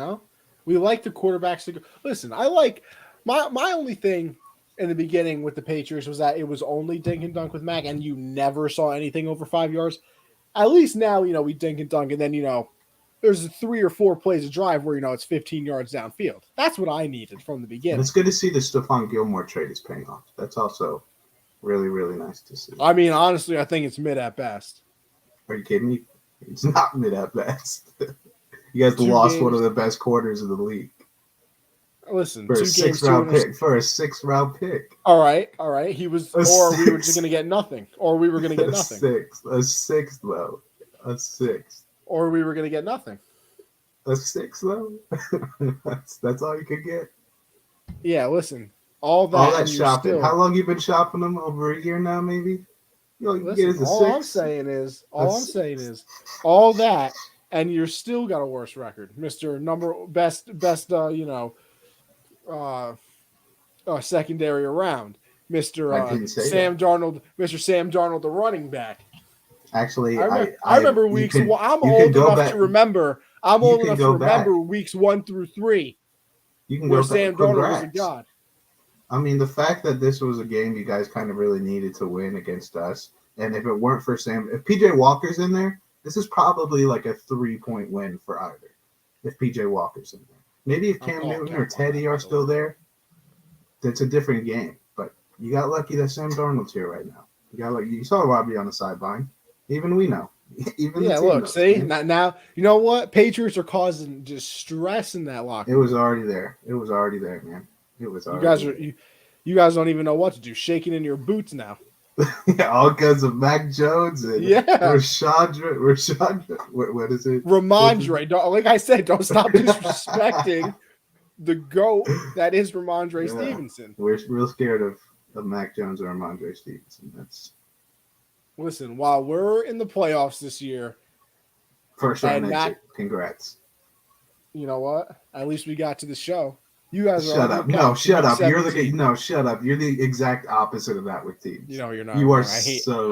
like the quarterbacks to go. Listen, I like my only thing in the beginning with the Patriots was that it was only dink and dunk with Mac, and you never saw anything over 5 yards. At least now, we dink and dunk, and then there's 3 or 4 plays of drive where it's 15 yards downfield. That's what I needed from the And beginning. it's good to see the Stephon Gilmore trade is paying off. That's also really, really nice to see. I mean, honestly, I think it's mid at best. Are you kidding me? It's not mid at best. You guys 2 lost games. one of the best quarters of the league. Listen, For 2 a games, sixth-round pick. For a sixth-round pick. All right. He was, we were just going to get nothing. Or we were going to get A nothing. sixth, though. A sixth. Or we were going to get nothing. A sixth, though? That's all you could get? Yeah, listen. All that shopping. Still, how long you been shopping them? Over a year now, maybe? Listen, all I'm saying is, all that, and you're still got a worse record, Mr. Best, secondary around, Mr. Sam Darnold, Mr. Sam Darnold, the running back. Actually, I remember weeks. I'm old enough to remember. I'm old enough to remember weeks 1 through 3. You can where go Sam Darnold was a god. I mean, the fact that this was a game you guys kind of really needed to win against us, and if it weren't for Sam, if PJ Walker's in there, this is probably like a 3-point win for either. If PJ Walker's in there, maybe if Cam Newton or Teddy are still there, that's a different game. But you got lucky that Sam Darnold's here right now. You saw Robbie on the sideline. Even we know. Look, see now. You know what? Patriots are causing distress in that locker room. It was already there. Man. It was already. You guys don't even know what to do. Shaking in your boots now. Yeah, all kinds of Mac Jones and Rashandra. What is it? Ramondre. Like I said, don't stop disrespecting the GOAT that is Ramondre Stevenson. We're real scared of Mac Jones or Ramondre Stevenson. Listen, while we're in the playoffs this year, first round exit. Congrats. You know what? At least we got to the show. You guys shut up. No, shut up. Shut up. You're the exact opposite of that with teams. You're not. You are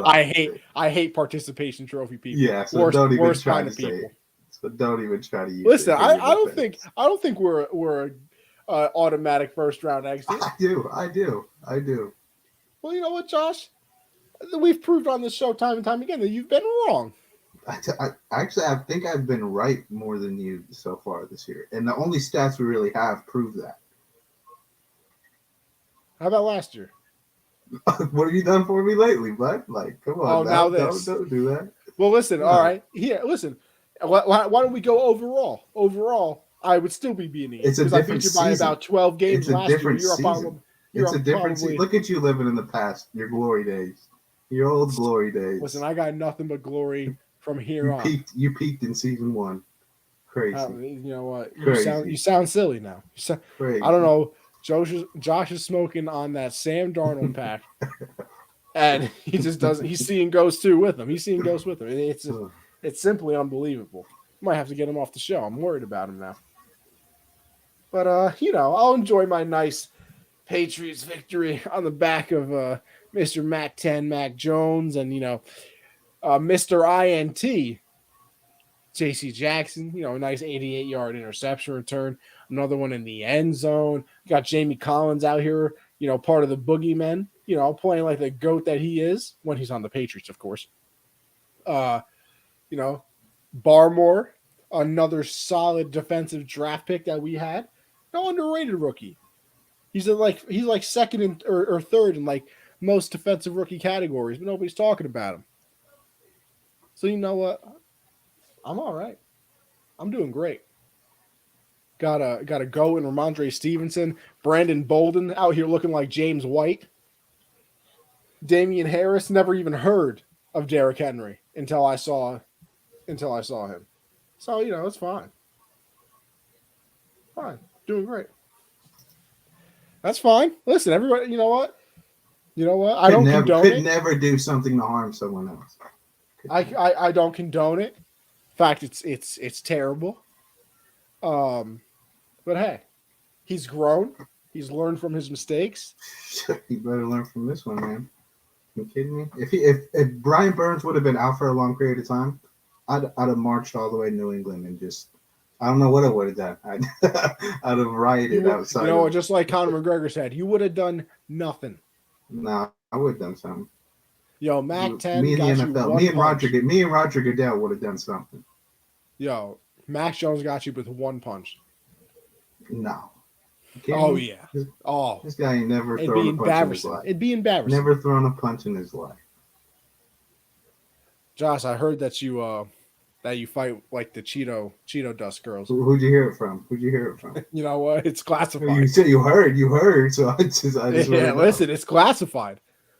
I hate participation trophy people. Yeah, so don't even try to say it. So don't even try to use Listen, I don't think we're automatic first round exit. I do. Well, you know what, Josh? We've proved on this show time and time again that you've been wrong. I think I've been right more than you so far this year. And the only stats we really have prove that. How about last year? What have you done for me lately, bud? Like, come on. Now this. Don't do that. Well, listen. No. All right. Here, listen. Why don't we go overall? Overall, I would still be beating you. It's a different season. By about 12 games last year. It's a different season. Look at you living in the past, your glory days. Your old glory days. Listen, I got nothing but glory from here on. You peaked in season 1. Crazy. You know what? You sound silly now. Crazy. I don't know. Josh is smoking on that Sam Darnold pack, and he just doesn't. He's seeing ghosts too with him. It's simply unbelievable. Might have to get him off the show. I'm worried about him now. But I'll enjoy my nice Patriots victory on the back of Mr. Mac 10, Mac Jones, and Mr. INT, J.C. Jackson. A nice 88-yard interception return. Another one in the end zone. Got Jamie Collins out here, part of the boogeymen. Playing like the GOAT that he is when he's on the Patriots, of course. Barmore, another solid defensive draft pick that we had. No underrated rookie. He's like second or third in like most defensive rookie categories, but nobody's talking about him. So you know what? I'm all right. I'm doing great. Got a go in Ramondre Stevenson, Brandon Bolden out here looking like James White. Damian Harris, never even heard of Derrick Henry until I saw him. So it's fine. Fine, doing great. That's fine. Listen, everybody. You know what? I don't condone it. Could never do something to harm someone else. I don't condone it. In fact, it's terrible. But hey, he's grown. He's learned from his mistakes. You better learn from this one, man. You kidding me? If Brian Burns would have been out for a long period of time, I'd have marched all the way to New England and just I don't know what I would have done. I'd have rioted outside. Just like Conor McGregor said, you would have done nothing. No, I would have done something. Mac 10. Me and the NFL. Me and Roger Goodell would have done something. Max Jones got you with one punch. No. You kidding Oh me? yeah. Oh, This guy ain't never it'd be thrown a punch in his embarrassing. life. It'd be embarrassing. Never thrown a punch in his life. Josh, I heard that you fight like the Cheeto dust girls. Who'd you hear it from? Who'd you hear it from? You know what? It's You classified. said you heard. So I just Yeah, want to listen, know. it's classified.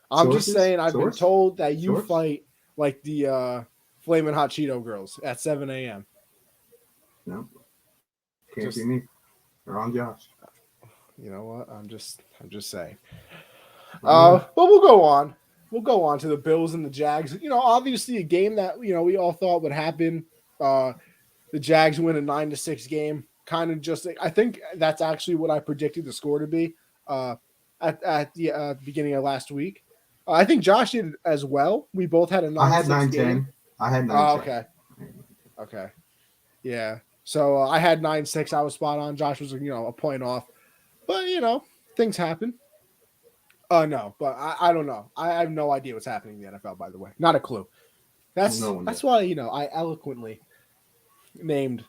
I'm just Sources? saying I've been Source? told that you Source? fight like the Flamin' Hot Cheeto girls at 7 a.m. No, can't Just be me. Wrong, Josh. you know what? I'm just saying. Yeah. But we'll go on. We'll go on to the Bills and the Jags. You know, obviously a game that we all thought would happen. The Jags win a 9-6 game. Kind of just, I think that's actually what I predicted the score to be at the beginning of last week. I think Josh did as well. We both had a 9-6 I had game. 9-10. I had 9-10. Oh, okay. Yeah. So I had 9-6. I was spot on. Josh was, a point off. But, things happen. No, but I don't know. I have no idea what's happening in the NFL, by the way. Not a clue. That's why, I eloquently named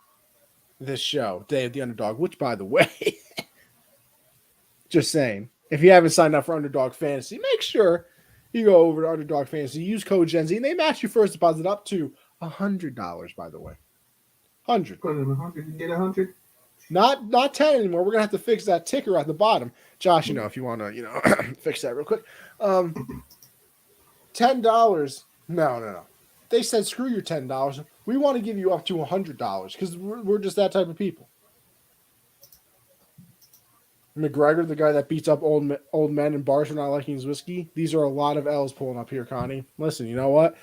this show Day of the Underdog, which, by the way, just saying, if you haven't signed up for Underdog Fantasy, make sure you go over to Underdog Fantasy, use code Gen Z, and they match your first deposit up to $100, by the way. 100. Put in 100 and get 100. Not 10 anymore. We're gonna have to fix that ticker at the bottom. Josh, if you want to, fix that real quick. $10. No. They said screw your $10. We want to give you up to $100 because we're just that type of people. McGregor, the guy that beats up old men in bars for not liking his whiskey. These are a lot of L's pulling up here, Connie. Listen, you know what?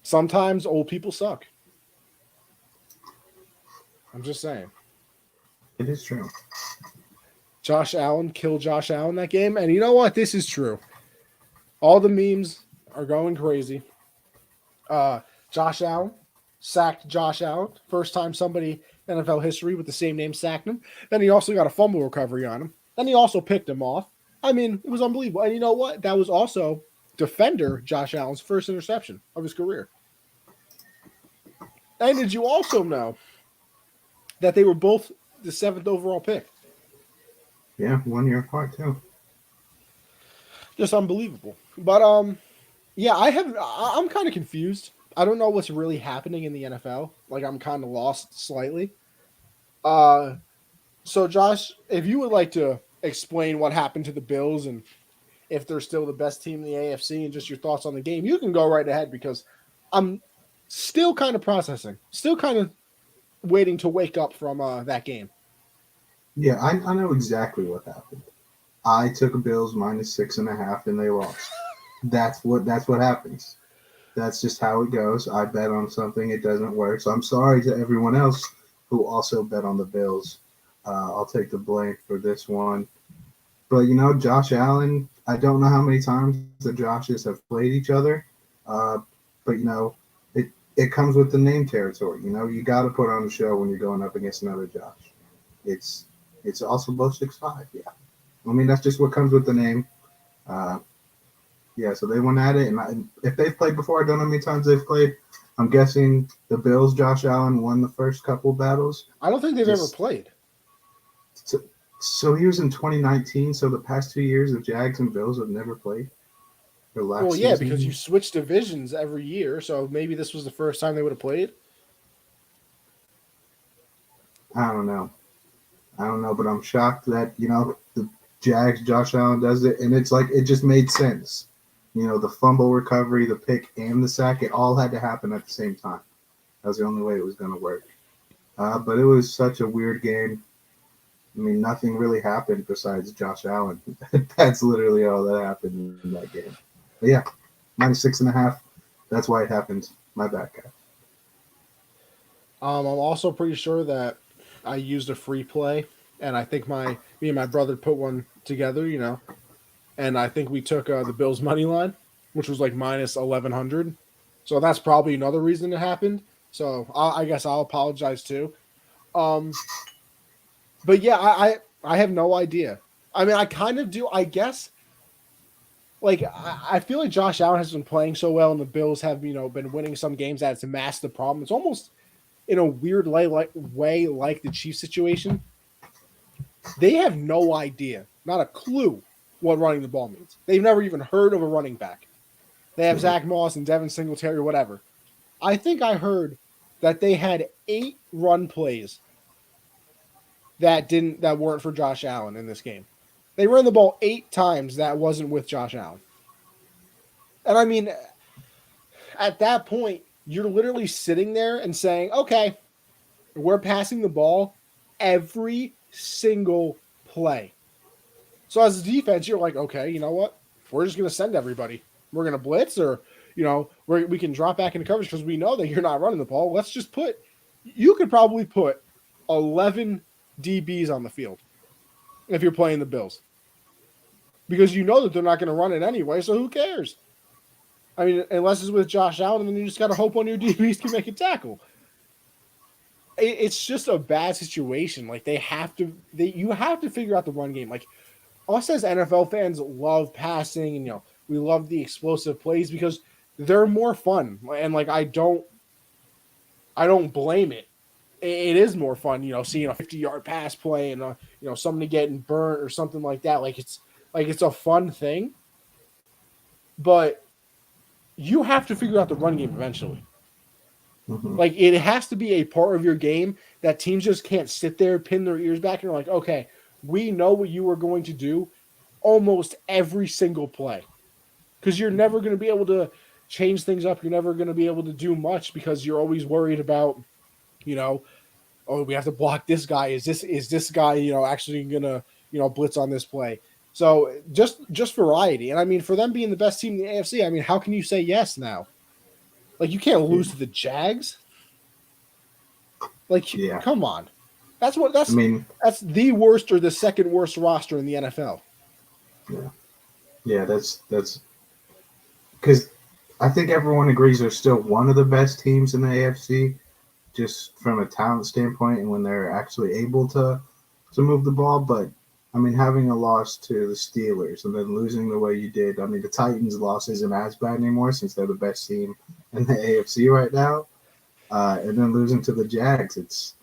Sometimes old people suck. I'm just saying. It is true. Josh Allen killed Josh Allen that game. And you know what? This is true. All the memes are going crazy. Josh Allen sacked Josh Allen. First time somebody in NFL history with the same name sacked him. Then he also got a fumble recovery on him. Then he also picked him off. I mean, it was unbelievable. And you know what? That was also defender Josh Allen's first interception of his career. And did you also know that they were both the 7th overall pick? Yeah, 1 year apart too. Just unbelievable. But yeah, I'm kind of confused. I don't know what's really happening in the NFL. Like, I'm kind of lost slightly. So Josh, if you would like to explain what happened to the Bills and if they're still the best team in the AFC and just your thoughts on the game, you can go right ahead because I'm still kind of processing, still kind of waiting to wake up from that game. Yeah, I know exactly what happened. I took a Bills -6.5 and they lost. That's what happens. That's just how it goes. I bet on something, it doesn't work. So I'm sorry to everyone else who also bet on the Bills. I'll take the blame for this one. But, Josh Allen, I don't know how many times the Joshes have played each other. But, it comes with the name territory. You got to put on a show when you're going up against another Josh. It's also both 6'5", yeah. I mean, that's just what comes with the name. Yeah, so they went at it. And if they've played before, I don't know how many times they've played. I'm guessing the Bills, Josh Allen, won the first couple battles. I don't think they've ever played. So he was in 2019. So the past 2 years, the Jags and Bills have never played. Well, yeah, because you switch divisions every year. So maybe this was the first time they would have played. I don't know, but I'm shocked that, the Jags, Josh Allen does it. And it's like, it just made sense. The fumble recovery, the pick, and the sack, it all had to happen at the same time. That was the only way it was going to work. But it was such a weird game. I mean, nothing really happened besides Josh Allen. That's literally all that happened in that game. But yeah, -6.5. That's why it happened. My bad, guy. I'm also pretty sure that I used a free play, and I think me and my brother put one together, and I think we took the Bills money line, which was like -1100. So that's probably another reason it happened. So I guess I'll apologize too. But yeah, I have no idea. I mean, I kind of do. I guess. Like, I feel like Josh Allen has been playing so well, and the Bills have, been winning some games that it's masked the problem. It's almost in a weird way like the Chiefs situation, they have no idea, not a clue what running the ball means. They've never even heard of a running back. They have Zach Moss and Devin Singletary or whatever. I think I heard that they had 8 run plays that weren't for Josh Allen in this game. They ran the ball 8 times that wasn't with Josh Allen. And I mean, at that point, you're literally sitting there and saying, okay, we're passing the ball every single play. So as a defense, you're like, okay, you know what? We're just going to send everybody. We're going to blitz, or, we can drop back into coverage because we know that you're not running the ball. Let's just you could probably put 11 DBs on the field if you're playing the Bills, because you know that they're not going to run it anyway, so who cares? I mean, unless it's with Josh Allen, and then you just got to hope one of your DBs can make a tackle. It's just a bad situation. Like, you have to figure out the run game. Like, us as NFL fans love passing, and we love the explosive plays because they're more fun. And like, I don't blame it. It is more fun, seeing a 50-yard pass play and somebody getting burnt or something like that. Like, it's a fun thing. But you have to figure out the run game eventually. Mm-hmm. Like, it has to be a part of your game that teams just can't sit there, pin their ears back, and are like, okay, we know what you are going to do almost every single play. Because you're never going to be able to change things up. You're never going to be able to do much because you're always worried about, oh, we have to block this guy. Is this guy, actually going to, blitz on this play? So just variety. And I mean, for them being the best team in the AFC, I mean, how can you say yes now? Like, you can't lose to the Jags. Like, yeah. Come on. That's the worst or the second worst roster in the NFL. Yeah. Yeah, that's because I think everyone agrees they're still one of the best teams in the AFC, just from a talent standpoint and when they're actually able to move the ball. But I mean, having a loss to the Steelers and then losing the way you did, I mean, the Titans' loss isn't as bad anymore since they're the best team in the AFC right now. And then losing to the Jags, it's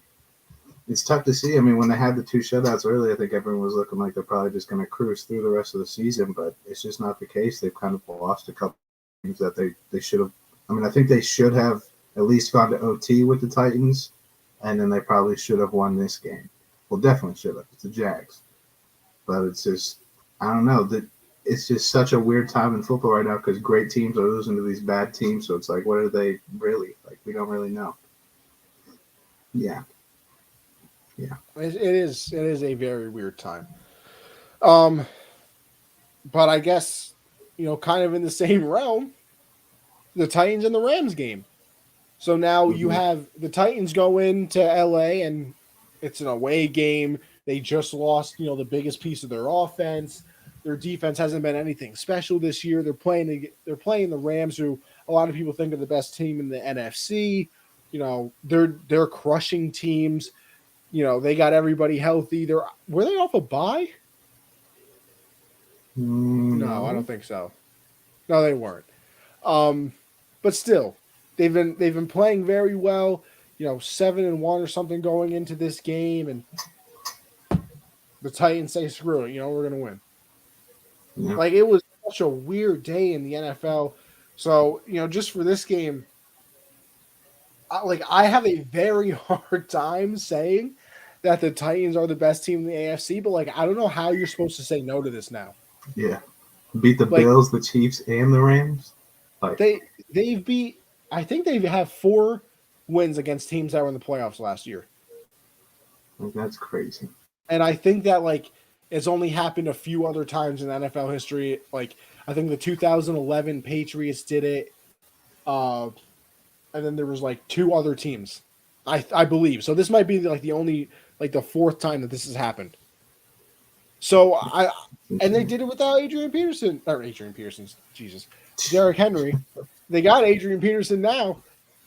tough to see. I mean, when they had the 2 shutouts early, I think everyone was looking like they're probably just going to cruise through the rest of the season, but it's just not the case. They've kind of lost a couple games that they should have. I mean, I think they should have at least gone to OT with the Titans, and then they probably should have won this game. Well, definitely should have. It's the Jags. But it's just, I don't know. It's just such a weird time in football right now because great teams are losing to these bad teams. So it's like, what are they really? Like, we don't really know. Yeah. Yeah. It is a very weird time. But I guess, kind of in the same realm, the Titans and the Rams game. So now you have the Titans go into LA and it's an away game. They just lost, the biggest piece of their offense. Their defense hasn't been anything special this year. They're playing the Rams, who a lot of people think are the best team in the NFC. They're crushing teams. They got everybody healthy. Were they off a bye? No, I don't think so. No, they weren't. But still, they've been playing very well. 7-1 or something going into this game, and the Titans say, "Screw it, we're gonna win." Yeah. Like, it was such a weird day in the NFL. So just for this game, I have a very hard time saying that the Titans are the best team in the AFC, but I don't know how you're supposed to say no to this now. Yeah, beat the Bills, the Chiefs, and the Rams. They've beat. I think they have 4 wins against teams that were in the playoffs last year. That's crazy. And I think that it's only happened a few other times in NFL history. I think the 2011 Patriots did it, and then there was 2 other teams, I believe. So this might be the only the 4th time that this has happened. So and they did it without Adrian Peterson. Jesus, Derrick Henry. They got Adrian Peterson now,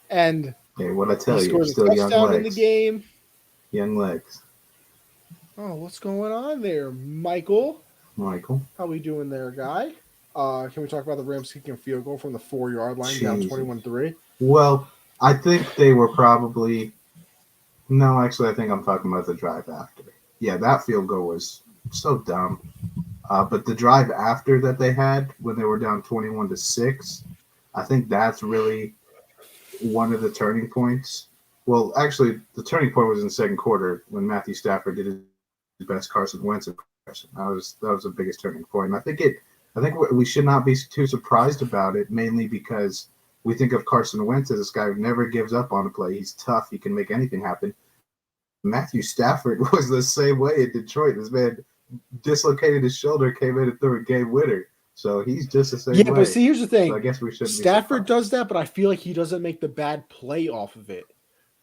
and what I tell you, scored a still young touchdown legs. in the game. Young legs. Oh, what's going on there, Michael? How we doing there, guy? Can we talk about the Rams kicking a field goal from the 4-yard line down 21-3? Well, I think they were probably No, actually, I think I'm talking about the drive after. Yeah, that field goal was so dumb. But the drive after that they had when they were down 21-6, I think that's really one of the turning points. Well, actually, the turning point was in the second quarter when Matthew Stafford did his best Carson Wentz impression. That was the biggest turning point. And I think we should not be too surprised about it, mainly because we think of Carson Wentz as this guy who never gives up on a play. He's tough. He can make anything happen. Matthew Stafford was the same way in Detroit. This man dislocated his shoulder, came in and threw a game winner. So he's just the same Yeah, but way. see, here's the So I thing. guess we shouldn't be Stafford surprised. does that, but I feel like he doesn't make the bad play off of it.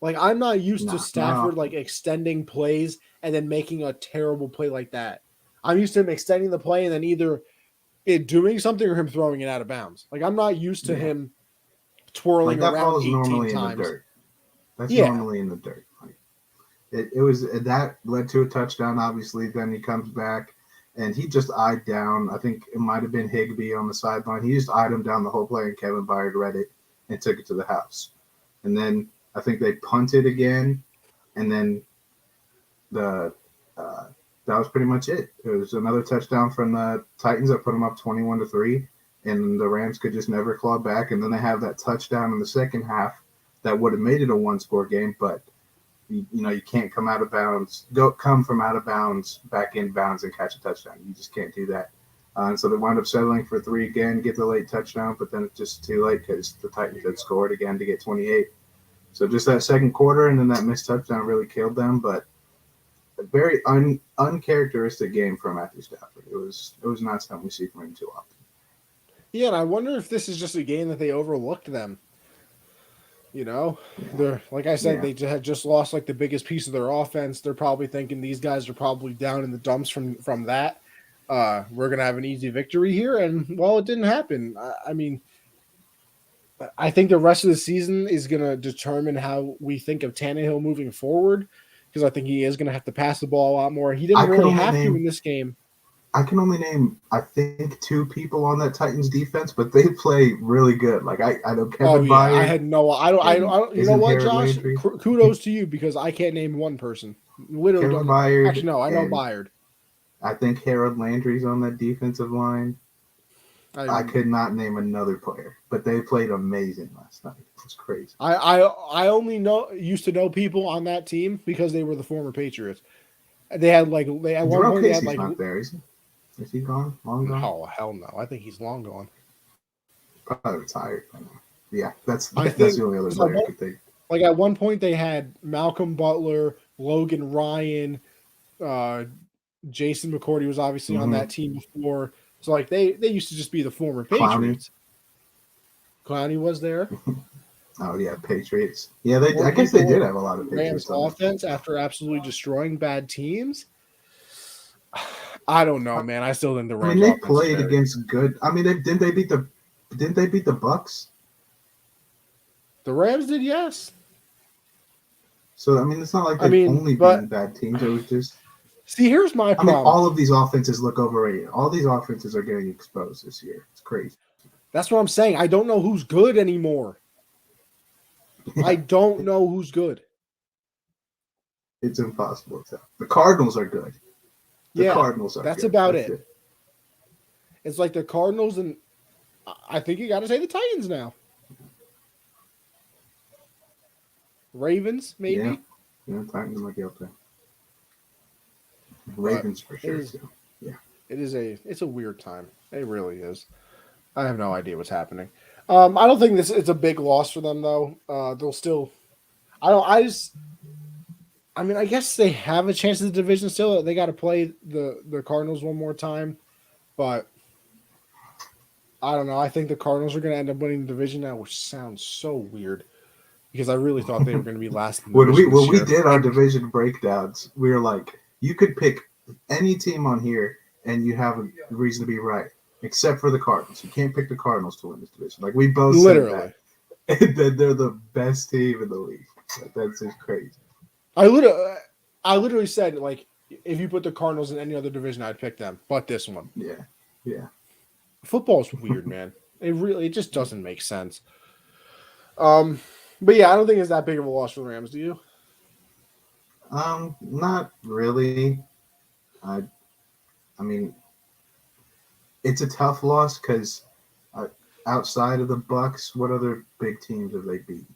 Like, I'm not used to Nah, Stafford no, like extending plays and then making a terrible play like that. I'm used to him extending the play and then either it doing something or him throwing it out of bounds. Like, I'm not used to yeah. him twirling Like that around ball is 18 normally in the times. dirt. That's Yeah. normally in the dirt. Like it was that led to a touchdown. Obviously, then he comes back and he just eyed down. I think it might have been Higbee on the sideline. He just eyed him down the whole play, and Kevin Byard read it and took it to the house. And then I think they punted again, and then the that was pretty much it. It was another touchdown from the Titans that put them up 21-3, and the Rams could just never claw back. And then they have that touchdown in the second half that would have made it a one-score game, but you can't come from out of bounds back in bounds and catch a touchdown. You just can't do that. And so they wound up settling for 3 again, get the late touchdown, but then it's just too late because the Titans had scored again to get 28. So just that second quarter and then that missed touchdown really killed them. But a very uncharacteristic game for Matthew Stafford. It was not something we see from him too often. Yeah, and I wonder if this is just a game that they overlooked them. Yeah, They're like I said, yeah. they had just lost like the biggest piece of their offense. They're probably thinking these guys are probably down in the dumps from that. We're gonna have an easy victory here, and well, it didn't happen. I mean, I think the rest of the season is gonna determine how we think of Tannehill moving forward, because I think he is gonna have to pass the ball a lot more. He didn't I could really only have to name in this game. I can only name I think 2 people on that Titans defense, but they play really good. Like I know Oh Kevin yeah, I Byard had no. I and don't. You know isn't what, Harold Josh? Landry. Kudos to you because I can't name one person. Literally Kevin don't know. Byard Actually, no, I know and Byard. I think Harold Landry's on that defensive line. I I could not name another player, but they played amazing last night. It was crazy. I only used to know people on that team because they were the former Patriots. They had like they at one Jarrell point they had Casey's like not there, is he? Is he gone? Long gone? oh hell no, I think he's long gone. Probably retired. Yeah, that's I the think only other because player I could think. like at one point they had Malcolm Butler, Logan Ryan, uh, Jason McCourty was obviously on Mm-hmm. that team before. So like they used to just be the former Clowney. Patriots. Clowney was there. Oh yeah, Patriots. Yeah, they. More I guess they people did in have a lot of Rams Patriots on that offense defense. after absolutely destroying bad teams. I don't know, man. I still think the I mean, Rams they offense is played better. against good. I mean, didn't they beat the Bucks? The Rams did, yes. So I mean, it's not like I they've mean, only beaten but bad teams. It was just. see, here's my I mean, problem. all of these offenses look overrated. All these offenses are getting exposed this year. It's crazy. That's what I'm saying. I don't know who's good anymore. I Yeah, don't know who's good. it's impossible to tell. The Cardinals are good. The Yeah, Cardinals are that's good. about That's it. it. It's like the Cardinals, and I think you got to say the Titans now. Ravens, Yeah, maybe. yeah. Titans might be up there. But Ravens for sure too. Yeah. it's a weird time. It really is. I have no idea what's happening. I don't think it's a big loss for them though. They'll still. I don't. I mean, I guess they have a chance at the division still. They got to play the Cardinals one more time, but I don't know. I think the Cardinals are going to end up winning the division now, which sounds so weird because I really thought they were going to be last in the division When this we year. did our division breakdowns, we were like, you could pick any team on here and you have a reason to be right, except for the Cardinals. You can't pick the Cardinals to win this division. Like we both said Literally, that. And then they're the best team in the league. Like, that's just crazy. I literally, I literally said like if you put the Cardinals in any other division, I'd pick them, but this one. Yeah. Yeah. Football's weird, man. It just doesn't make sense. But yeah, I don't think it's that big of a loss for the Rams. Do you? Not really. I I mean, it's a tough loss because uh, outside of the Bucks, what other big teams have they beaten?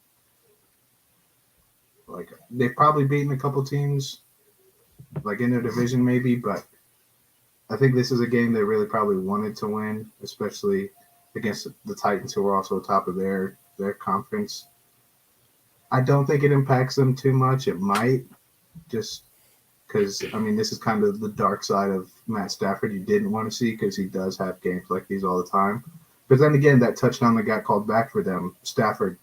Like they've probably beaten a couple teams, like in their division maybe, but I think this is a game they really probably wanted to win, especially against the Titans, who are also top of their conference. I don't think it impacts them too much. It might just because I mean this is kind of the dark side of Matt Stafford. You didn't want to see because he does have games like these all the time. But then again, that touchdown that got called back for them, Stafford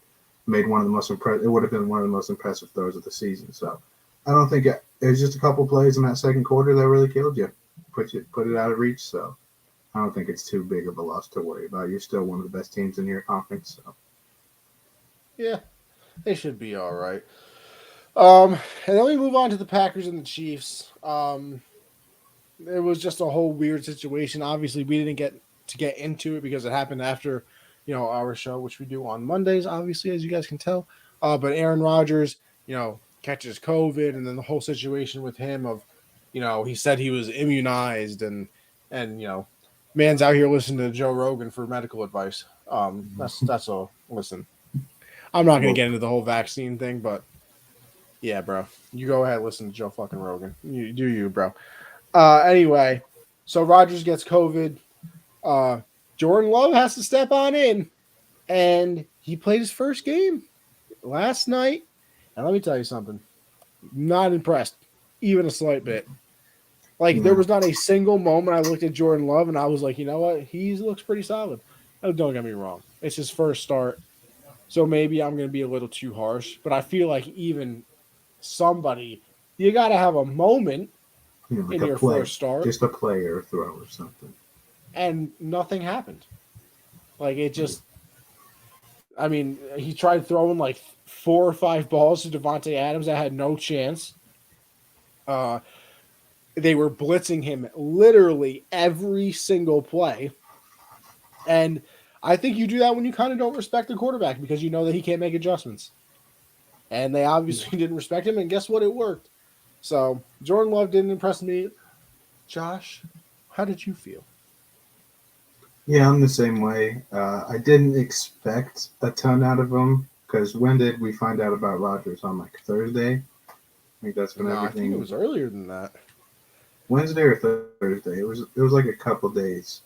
made one of the most impressive. It would have been one of the most impressive throws of the season. So I don't think it was just a couple plays in that second quarter that really killed you, put it out of reach. So I don't think it's too big of a loss to worry about. You're still one of the best teams in your conference. So Yeah, they should be all right. And then we move on to the Packers and the Chiefs. It was just a whole weird situation. Obviously, we didn't get into it because it happened after, our show, which we do on Mondays. Obviously, as you guys can tell. But Aaron Rodgers, catches COVID, and then the whole situation with him of, he said he was immunized, and man's out here listening to Joe Rogan for medical advice. That's all. Listen, I'm not gonna well, get into the whole vaccine thing, but yeah, bro, you go ahead, listen to Joe fucking Rogan. You do you, bro. Anyway, so Rodgers gets COVID. Uh, Jordan Love has to step on in, and he played his first game last night. And let me tell you something, not impressed, even a slight bit. Like there yeah, was not a single moment I looked at Jordan Love and I was like, you know what, he looks pretty solid. Oh, don't get me wrong, it's his first start, so maybe I'm going to be a little too harsh. But I feel like even somebody, you got to have a moment like in a your play, first start, just a play or a throw or something. and nothing happened. Like it just, I mean, he tried throwing like 4 or 5 balls to Devontae Adams that had no chance. Uh, they were blitzing him literally every single play, and I think you do that when you kind of don't respect the quarterback because you know that he can't make adjustments. And they obviously didn't respect him, and guess what? It worked. So Jordan Love didn't impress me. Josh, how did you feel? Yeah, I'm the same way. I didn't expect a ton out of him because when did we find out about Rodgers? On like Thursday? I think that's when No, I think it everything. was earlier than that. Wednesday or Thursday. It was like a couple days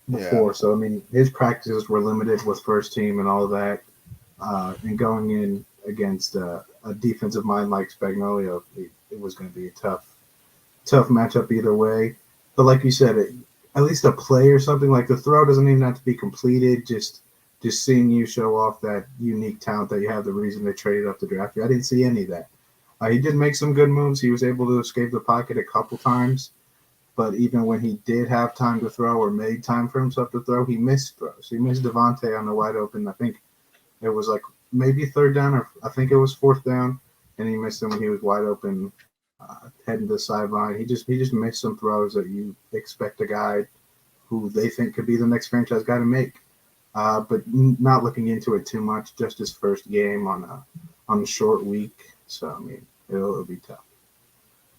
Yeah. before. So I mean, his practices were limited with first team and all that, and going in against a defensive mind like Spagnuolo, it was going to be a tough matchup either way. But like you said, at least a play or something like the throw doesn't even have to be completed. Just seeing you show off that unique talent that you have, the reason they traded up the draft you. I didn't see any of that. He did make some good moves. He was able to escape the pocket a couple times. But even when he did have time to throw or made time for himself to throw, he missed throws. He missed Devontae on the wide open. I think it was like maybe third down, or I think it was fourth down, and he missed him when he was wide open, heading to the sideline. He just missed some throws that you expect a guy who they think could be the next franchise guy to make. But not looking into it too much. Just his first game on a short week, so I mean it'll be tough.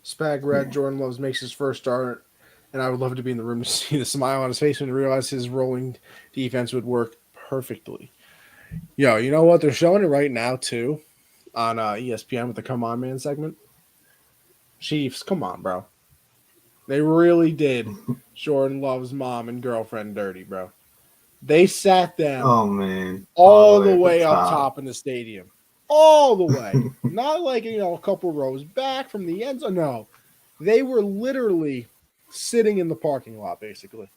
Spag Red, Yeah. Jordan Loves makes his first start, and I would love to be in the room to see the smile on his face when he realized his rolling defense would work perfectly. Yo, you know what? They're showing it right now, too, on ESPN with the Come On Man segment. Chiefs, come on, bro. They really did Jordan Love's mom and girlfriend dirty, bro. They sat them Oh man, all the all way the at the way up top. top in the stadium. All the way. Not like, a couple rows back from the end zone. No. They were literally sitting in the parking lot, basically.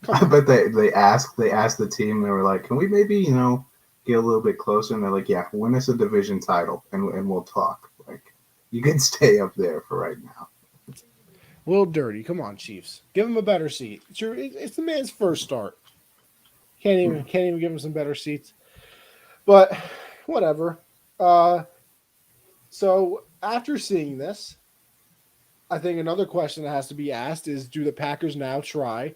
Come I on. bet they asked the team. They were like, "Can we maybe get a little bit closer?" And they're like, "Yeah, win us a division title, and we'll talk. Like you can stay up there for right now." A little dirty. Come on, Chiefs. Give him a better seat. It's the man's first start. Yeah. Can't even give him some better seats. But whatever. Uh so after seeing this, I think another question that has to be asked is, do the Packers now try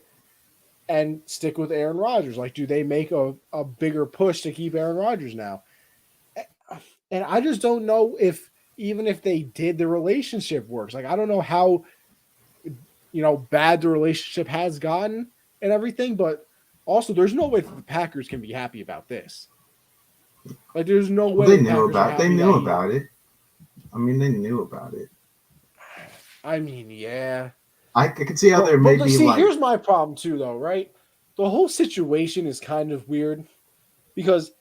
and stick with Aaron Rodgers? Like, do they make a bigger push to keep Aaron Rodgers now? And I just don't know if even if they did, the relationship works. Like I don't know how bad the relationship has gotten and everything, but also there's no way that the Packers can be happy about this. Like there's no Well, way they the knew Packers are about. They happy knew that he. about it. I mean, they knew about it. I mean, yeah. I could see how there may But be see, like. here's my problem too, though. Right, the whole situation is kind of weird because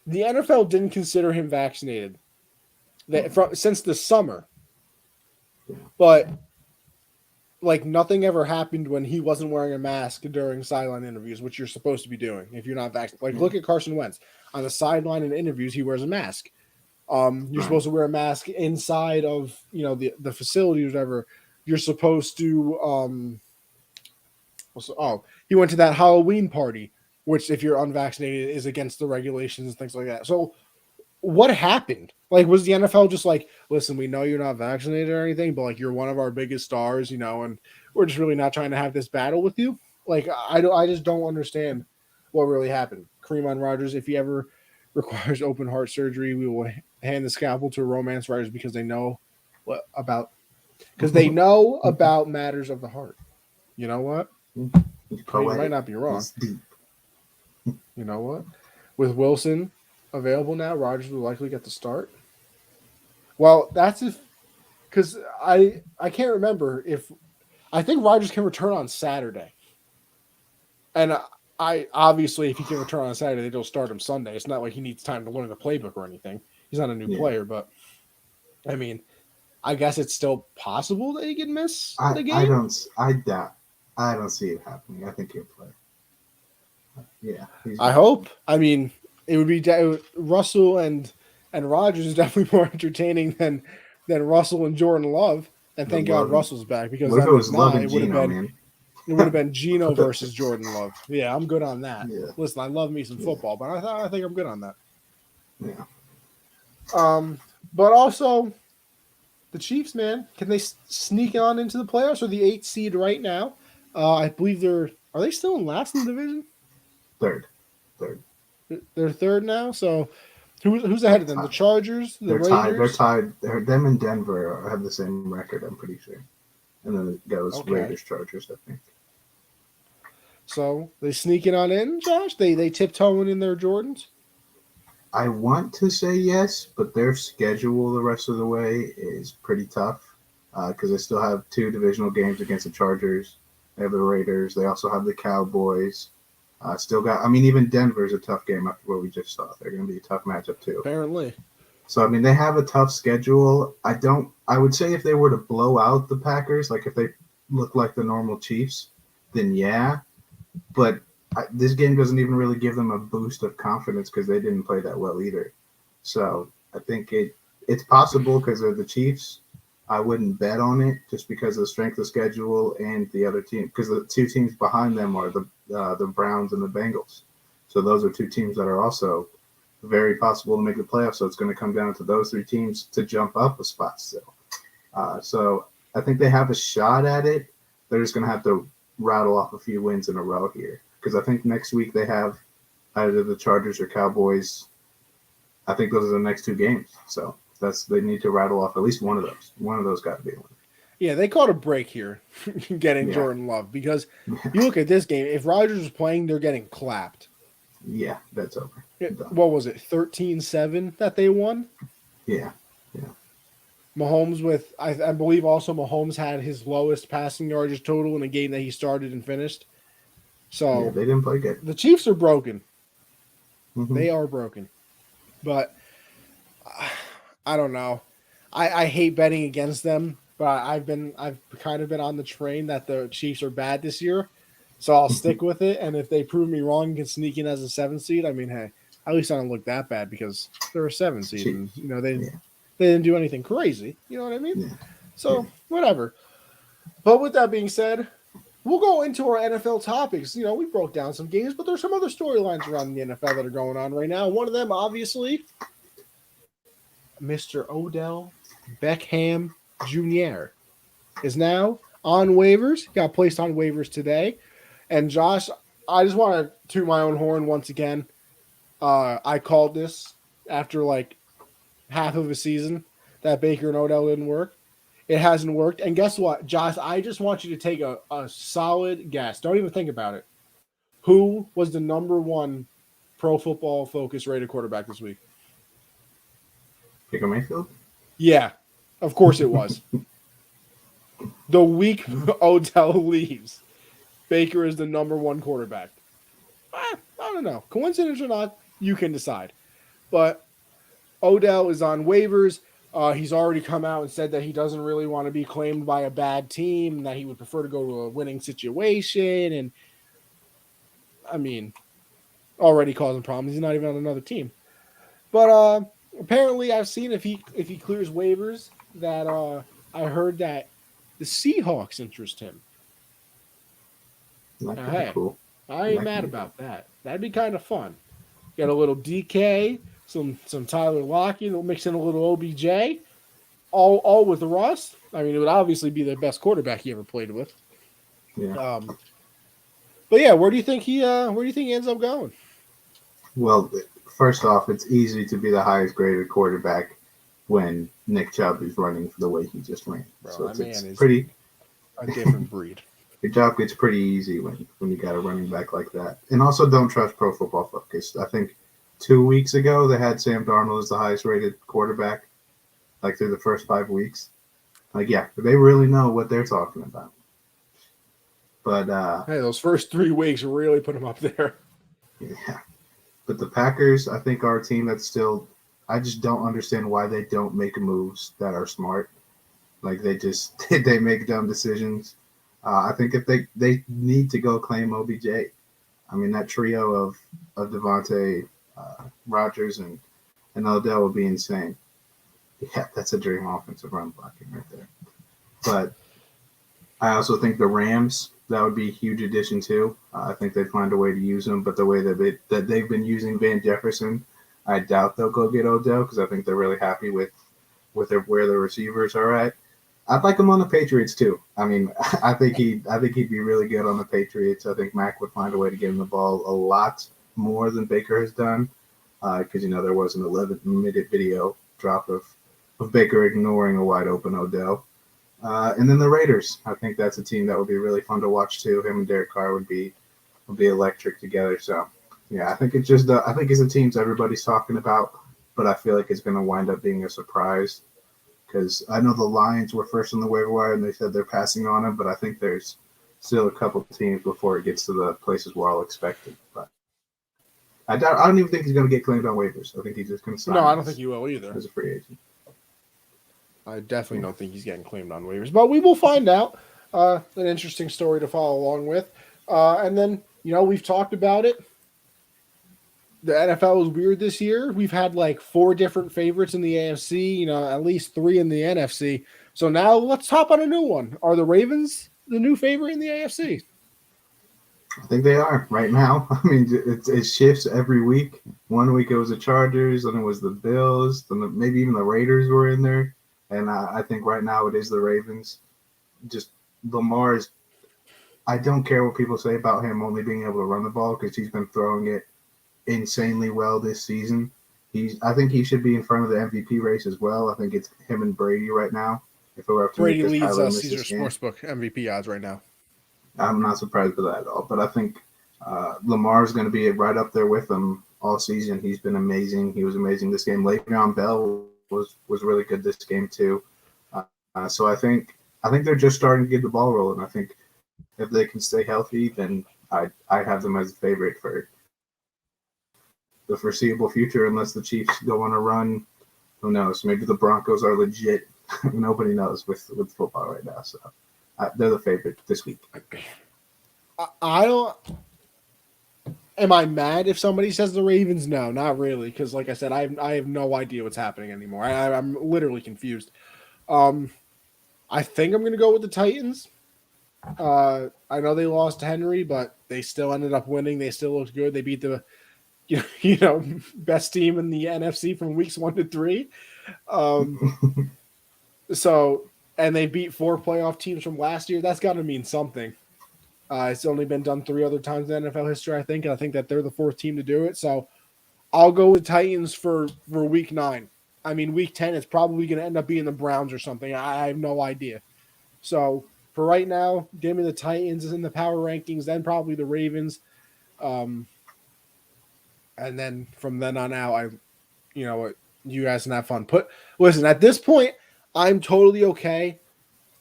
the NFL didn't consider him vaccinated since the summer, Yeah. but like nothing ever happened when he wasn't wearing a mask during sideline interviews, which you're supposed to be doing if you're not vaccinated. Like look at Carson Wentz on the sideline in interviews, he wears a mask. You're supposed to wear a mask inside of the facility or whatever. You're supposed to he went to that Halloween party, which if you're unvaccinated is against the regulations and things like that. So what happened? Like, was the NFL just like, listen, we know you're not vaccinated or anything, but like you're one of our biggest stars, and we're just really not trying to have this battle with you? Like, I just don't understand what really happened. Kareem on Rodgers, if he ever requires open heart surgery, we will hand the scalpel to romance writers because they know about matters of the heart. You know what? He's I mean, you might poetic. not be wrong. He's deep. You know what? With Wilson available now, Rodgers will likely get the start. Well, that's because I can't remember if I think Rodgers can return on Saturday, and I obviously if he can return on Saturday, they'll start him Sunday. It's not like he needs time to learn the playbook or anything. He's not a new player, but I mean, I guess it's still possible that he could miss the game. I don't see it happening. I think he'll play. Yeah, I hope. I mean, it would be Russell and Rodgers is definitely more entertaining than Russell and Jordan Love. And thank God Russell's back because what if I it mean, was Love and it would have Gino, been man? it would have been Gino versus Jordan Love. Yeah, I'm good on that. Yeah. Listen, I love me some football, but I think I'm good on that. Yeah. But also the Chiefs, man, can they sneak on into the playoffs or the 8th seed right now? I believe are they still in last in the division? Third. They're third now. So who's They're ahead of them? The Chargers, the They're Raiders. tied. Them and Denver have the same record. I'm pretty sure. And then it goes Raiders, Chargers. I think. So they sneaking on in, Josh. They tiptoeing in their Jordans. I want to say yes, but their schedule the rest of the way is pretty tough because they still have 2 divisional games against the Chargers. They have the Raiders. They also have the Cowboys. Even Denver's a tough game after what we just saw. They're going to be a tough matchup too. Apparently. So, I mean, they have a tough schedule. I would say if they were to blow out the Packers, like if they look like the normal Chiefs, then yeah. But this game doesn't even really give them a boost of confidence because they didn't play that well either. So I think it's possible because they're the Chiefs. I wouldn't bet on it just because of the strength of schedule and the other team, because the 2 teams behind them are the Browns and the Bengals. So those are 2 teams that are also very possible to make the playoffs. So it's going to come down to those 3 teams to jump up a spot still. So I think they have a shot at it. They're just going to have to rattle off a few wins in a row here because I think next week they have either the Chargers or Cowboys. I think those are the next 2 games. So they need to rattle off at least one of those. One of those got to be a win. Yeah, they caught a break here getting Jordan Love because you look at this game. If Rodgers was playing, they're getting clapped. Yeah, that's over. What was it, 13-7 that they won? Yeah. Mahomes I believe also Mahomes had his lowest passing yardage total in a game that he started and finished. So yeah, they didn't play good. The Chiefs are broken. Mm-hmm. They are broken. But I don't know. I hate betting against them, but I've kind of been on the train that the Chiefs are bad this year. So I'll stick with it. And if they prove me wrong and can sneak in as a 7th seed, I mean, hey, at least I don't look that bad because they're a 7th seed. And, they didn't do anything crazy. You know what I mean? Yeah. So whatever. But with that being said, we'll go into our NFL topics. We broke down some games, but there's some other storylines around the NFL that are going on right now. One of them, obviously, Mr. Odell Beckham Jr. is now on waivers. Got placed on waivers today. And Josh, I just want to toot my own horn once again. I called this after like half of a season that Baker and Odell didn't work. It hasn't worked. And guess what, Josh? I just want you to take a solid guess. Don't even think about it. Who was the number one Pro Football Focus rated quarterback this week? Baker Mayfield? Yeah, of course it was. The week Odell leaves, Baker is the number one quarterback. I don't know. Coincidence or not, you can decide. But Odell is on waivers. He's already come out and said that he doesn't really want to be claimed by a bad team, that he would prefer to go to a winning situation. And, I mean, already causing problems. He's not even on another team. But apparently I've seen if he clears waivers that I heard that the Seahawks interest him. That Now, could be hey, cool. I ain't mad about that. That'd be kind of fun. Get a little DK, some Tyler Lockett, we'll mix in a little OBJ, all with Russ. I mean, it would obviously be the best quarterback he ever played with. Yeah. But yeah, where do you think he ends up going? Well, first off, it's easy to be the highest graded quarterback when Nick Chubb is running the way he just ran. Bro, so that man it's is pretty a different breed. your job gets pretty easy when you got a running back like that. And also don't trust Pro Football Focus. I think 2 weeks ago they had Sam Darnold as the highest rated quarterback, like through the first 5 weeks. Like, yeah, they really know what they're talking about. But Hey, those first 3 weeks really put him up there. yeah. But the Packers, I think, are a team that's still. I just don't understand why they don't make moves that are smart. Like they just they make dumb decisions. I think if they need to go claim OBJ. I mean that trio of Devontae, Rodgers, and Odell would be insane. Yeah, that's a dream offensive run blocking right there. But I also think the Rams, that would be a huge addition too. I think they'd find a way to use him, but the way that they've been using Van Jefferson, I doubt they'll go get Odell because I think they're really happy with where the receivers are at. I'd like him on the Patriots too. I mean, I think he'd be really good on the Patriots. I think Mac would find a way to get him the ball a lot more than Baker has done, because there was an 11-minute video drop of Baker ignoring a wide open Odell. And then the Raiders. I think that's a team that would be really fun to watch too. Him and Derek Carr would be electric together. So yeah, I think it's just I think it's the teams everybody's talking about, but I feel like it's going to wind up being a surprise because I know the Lions were first on the waiver wire and they said they're passing on him, but I think there's still a couple teams before it gets to the places we're all expecting. But I don't even think he's going to get claimed on waivers. I think he's just going to sign. No, I don't think he will either. As a free agent. I definitely don't think he's getting claimed on waivers, but we will find out. An interesting story to follow along with. And then, we've talked about it. The NFL is weird this year. We've had like 4 different favorites in the AFC, at least 3 in the NFC. So now let's hop on a new one. Are the Ravens the new favorite in the AFC? I think they are right now. I mean, it shifts every week. 1 week it was the Chargers, then it was the Bills, then maybe even the Raiders were in there. And I think right now it is the Ravens. Just Lamar is – I don't care what people say about him only being able to run the ball because he's been throwing it insanely well this season. I think he should be in front of the MVP race as well. I think it's him and Brady right now. If it were up to Brady leads Caesar Sportsbook MVP odds right now. I'm not surprised with that at all. But I think Lamar is going to be right up there with him all season. He's been amazing. He was amazing this game. Le'Veon Bell was really good this game too. So I think they're just starting to get the ball rolling. I think if they can stay healthy, then I have them as a favorite for the foreseeable future, unless the Chiefs go on a run. Who knows? Maybe the Broncos are legit. Nobody knows with football right now. So they're the favorite this week. I don't. Am I mad if somebody says the Ravens? No, not really. Because, like I said, I have no idea what's happening anymore. I'm literally confused. I think I'm going to go with the Titans. I know they lost Henry, but they still ended up winning. They still looked good. They beat the best team in the NFC from weeks 1 to 3. And they beat 4 playoff teams from last year. That's got to mean something. It's only been done 3 other times in NFL history, I think. And I think that they're the 4th team to do it. So I'll go with Titans for week 9. I mean, week 10, it's probably going to end up being the Browns or something. I have no idea. So for right now, give me the Titans in the power rankings, then probably the Ravens. And then from then on out, you guys can have fun. Listen, at this point, I'm totally okay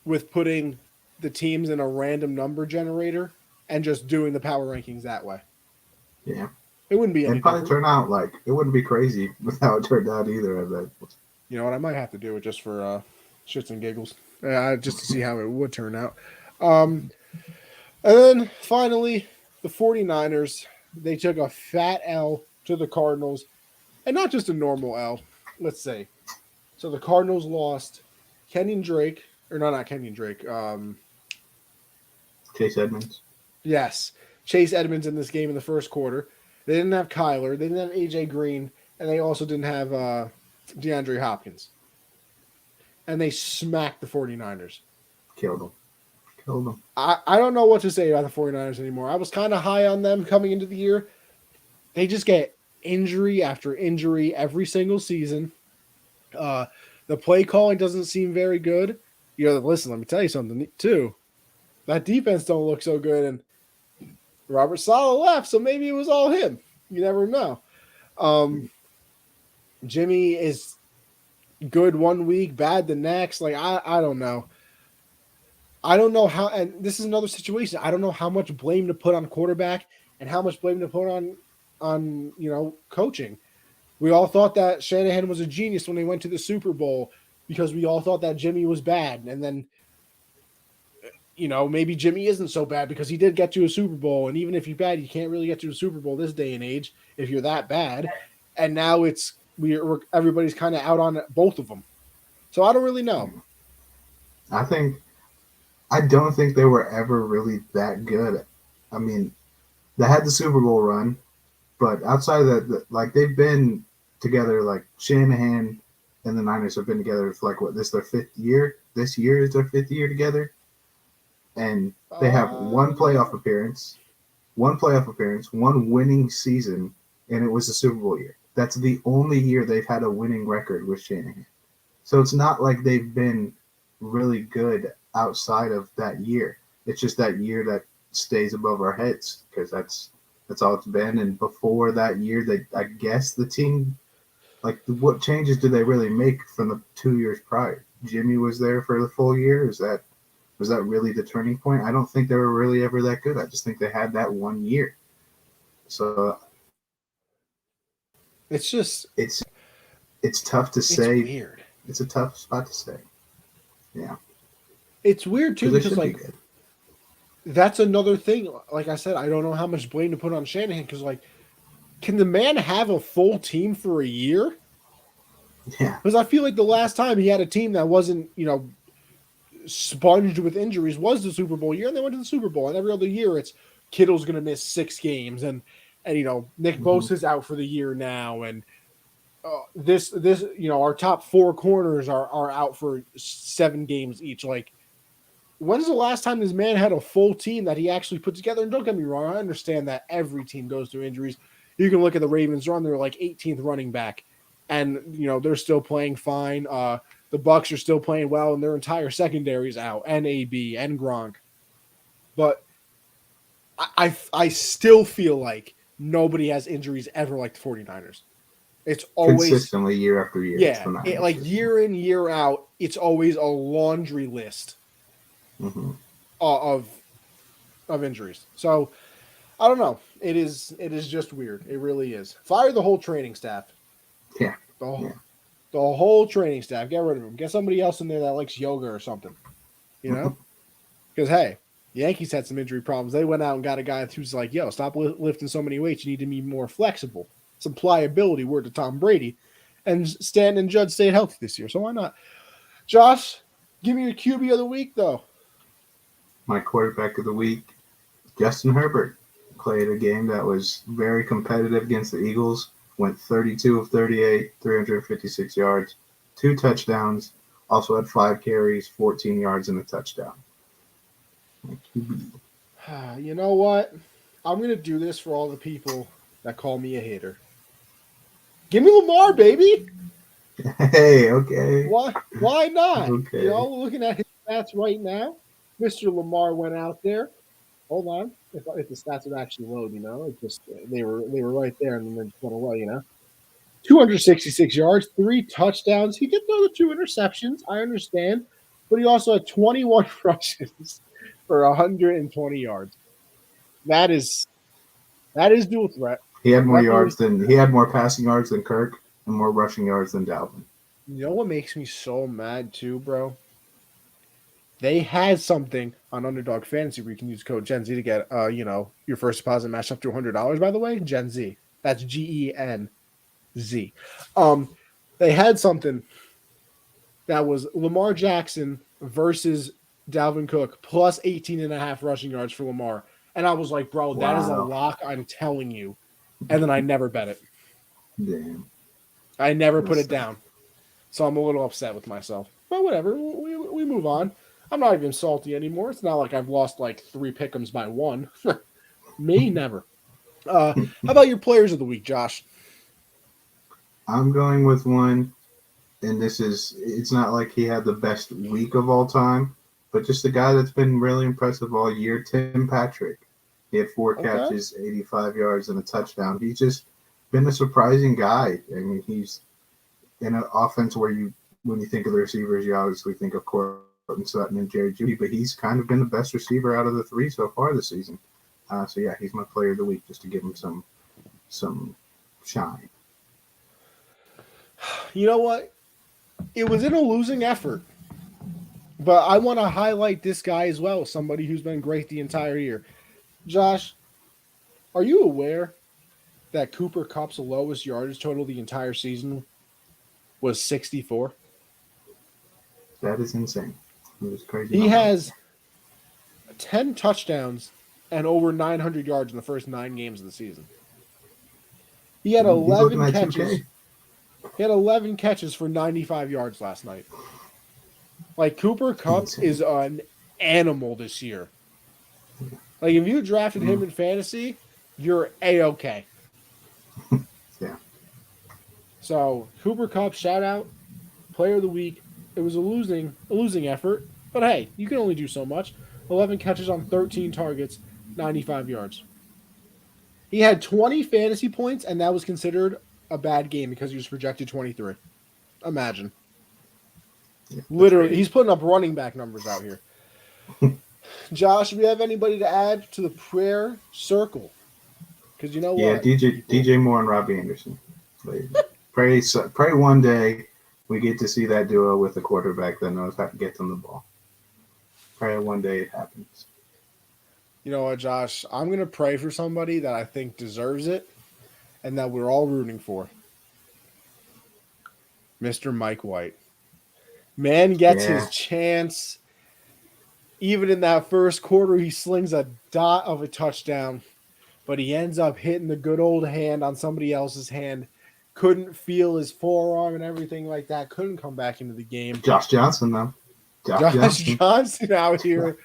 with putting the teams in a random number generator and just doing the power rankings that way. Yeah. It wouldn't be any It'd probably different. turn out like it wouldn't be crazy with how it turned out either. Of that. You know what? I might have to do it just for shits and giggles, just to see how it would turn out. And then finally, the 49ers, they took a fat L to the Cardinals, and not just a normal L, let's say. So the Cardinals lost Kenyon Drake, or no, not Kenyon Drake. Chase Edmonds. Yes, Chase Edmonds in this game in the first quarter. They didn't have Kyler, they didn't have AJ Green, and they also didn't have DeAndre Hopkins. And they smacked the 49ers. Killed them. I don't know what to say about the 49ers anymore. I was kind of high on them coming into the year. They just get injury after injury every single season. The play calling doesn't seem very good. Listen, let me tell you something too. That defense don't look so good, and Robert Saleh left, so maybe it was all him. You never know. Jimmy is good one week, bad the next. Like I don't know. I don't know how, and this is another situation. I don't know how much blame to put on quarterback and how much blame to put on coaching. We all thought that Shanahan was a genius when they went to the Super Bowl because we all thought that Jimmy was bad, and then maybe Jimmy isn't so bad because he did get to a Super Bowl, and even if you're bad, you can't really get to a Super Bowl this day and age if you're that bad. And now everybody's kind of out on both of them, so I don't really know. I don't think they were ever really that good. I mean, they had the Super Bowl run, but outside of that, like they've been together. Like Shanahan and the Niners have been together for this is their 5th year. This year is their 5th year together, and they have one playoff appearance, one winning season, and it was the Super Bowl year. That's the only year they've had a winning record with Shanahan. So it's not like they've been really good outside of that year. It's just that year that stays above our heads because that's all it's been. And before that year, I guess the team, like, what changes did they really make from the 2 years prior? Jimmy was there for the full year. Was that really the turning point? I don't think they were really ever that good. I just think they had that 1 year. So it's tough to say. It's weird. It's a tough spot to say. Yeah. It's weird too because that's another thing. Like I said, I don't know how much blame to put on Shanahan because can the man have a full team for a year? Yeah. Because I feel like the last time he had a team that wasn't sponged with injuries was the Super Bowl year, and they went to the Super Bowl. And every other year, it's Kittle's going to miss 6 games, and Nick Bosa's out for the year now, and this our top 4 corners are out for 7 games each. Like, when's the last time this man had a full team that he actually put together? And don't get me wrong, I understand that every team goes through injuries. You can look at the Ravens run; they're like 18th running back, and they're still playing fine. The Bucks are still playing well, and their entire secondary's out, and AB and Gronk. But I still feel like nobody has injuries ever like the 49ers. It's always consistently year after year. Yeah, like year in, year out, it's always a laundry list of injuries. So I don't know. It is just weird. It really is. Fire the whole training staff. Yeah. The whole training staff. Get rid of them. Get somebody else in there that likes yoga or something. Because hey, the Yankees had some injury problems. They went out and got a guy who's like, "Yo, stop lifting so many weights. You need to be more flexible." Some pliability, word to Tom Brady, and Stanton and Judd stayed healthy this year. So why not? Josh, give me your QB of the week, though. My quarterback of the week, Justin Herbert, played a game that was very competitive against the Eagles. Went 32 of 38, 356 yards, 2 touchdowns. Also had 5 carries, 14 yards, and a touchdown. You know what? I'm going to do this for all the people that call me a hater. Give me Lamar, baby. Hey, okay. Why not? You Okay. know, looking at his stats right now, Mr. Lamar went out there. Hold on, if the stats would actually load, you know, it just they were right there and then they just went away, you know. 266 yards, 3 touchdowns. He did throw the 2 interceptions. I understand, but he also had 21 rushes for 120 yards. That is that is dual threat. Let the He had more passing yards than Kirk and more rushing yards than Dalvin. You know what makes me so mad too, bro? They had something on Underdog Fantasy where you can use code Gen Z to get your first deposit matched up to $100. By the way, Gen Z. That's GENZ. Um, they had something that was Lamar Jackson versus Dalvin Cook plus 18 and a half rushing yards for Lamar. And I was like, bro, that is a Wow. lock, I'm telling you. And then I never bet it. Damn. I never put That's it tough. down. So I'm a little upset with myself. But whatever, we move on. I'm not even salty anymore. It's not like I've lost like 3 pick'ems by one. Me, never. How about your players of the week, Josh? I'm going with one, and it's not like he had the best week of all time, but just a guy that's been really impressive all year, Tim Patrick. He had four Okay. catches, 85 yards, and a touchdown. He's just been a surprising guy. I mean, he's in an offense where when you think of the receivers, you obviously think of Courtland Sutton and Jerry Jeudy, but he's kind of been the best receiver out of the three so far this season. So yeah, he's my player of the week just to give him some shine. You know what? It was in a losing effort, but I want to highlight this guy as well, somebody who's been great the entire year. Josh, are you aware that Cooper Cup's lowest yardage total the entire season was 64? That is insane. It was crazy He number. has 10 touchdowns and over 900 yards in the first 9 games of the season. He had He's looking 11 at catches. 2K. He had 11 catches for 95 yards last night. Like Cooper Cup Insane. is an animal this year. Like if you drafted him Mm, in fantasy, you're a-okay. yeah. So Cooper Cup, shout out, player of the week. It was a losing effort, but hey, you can only do so much. 11 catches on 13 targets, 95 yards. He had 20 fantasy points, and that was considered a bad game because he was projected 23. Imagine. Yeah, that's Literally, crazy. he's putting up running back numbers out here. Josh, do we have anybody to add to the prayer circle? Because you know Yeah, what, people? DJ Moore and Robbie Anderson. Pray one day we get to see that duo with a quarterback that knows how to get them the ball. Pray one day it happens. You know what, Josh? I'm going to pray for somebody that I think deserves it and that we're all rooting for. Mr. Mike White. Man gets his Yeah, chance. Even in that first quarter, he slings a dot of a touchdown, but he ends up hitting the good old hand on somebody else's hand. Couldn't feel his forearm and everything like that. Couldn't come back into the game. Josh Johnson though. Josh Josh Johnson. Johnson out here,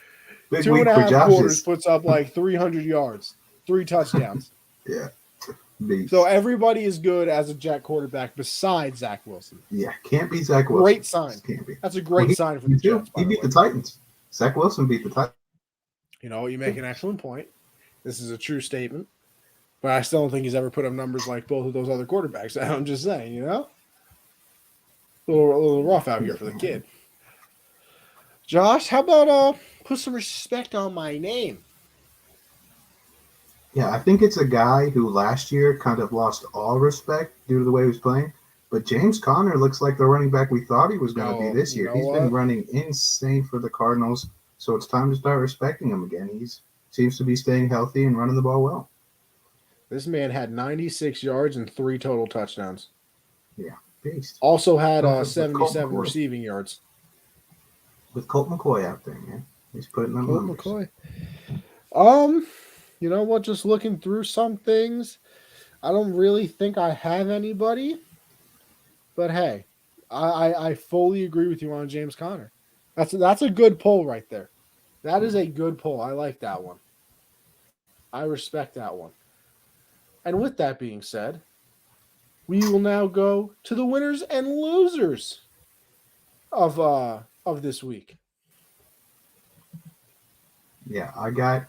Big two and week a for half quarters, Josh's. puts up like 300 yards, 3 touchdowns. Yeah, So beast. everybody is good as a Jet quarterback besides Zach Wilson. Yeah, can't be Zach Wilson. Great sign. Just can't be. That's a Well, great sign for the he too. Jets, He by the beat way. the Titans. Zach Wilson beat the Titans. You know, you make an excellent point. This is a true statement. But I still don't think he's ever put up numbers like both of those other quarterbacks. I'm just saying, you know? A little rough out here for the kid. Josh, how about put some respect on my name? Yeah, I think it's a guy who last year kind of lost all respect due to the way he was playing. But James Conner looks like the running back we thought he was going to be Yo, this you year. know He's been what? running insane for the Cardinals, so it's time to start respecting him again. He's seems to be staying healthy and running the ball well. This man had 96 yards and 3 total touchdowns. Yeah, beast. Also had With Colt 77 McCoy, receiving yards. out there, man, he's putting up Colt numbers. McCoy. Um, you know what? Just looking through some things, I don't really think I have anybody. But hey, I fully agree with you on James Conner. That's a good pull right there. That is a good pull. I like that one. I respect that one. And with that being said, we will now go to the winners and losers of this week. Yeah, I got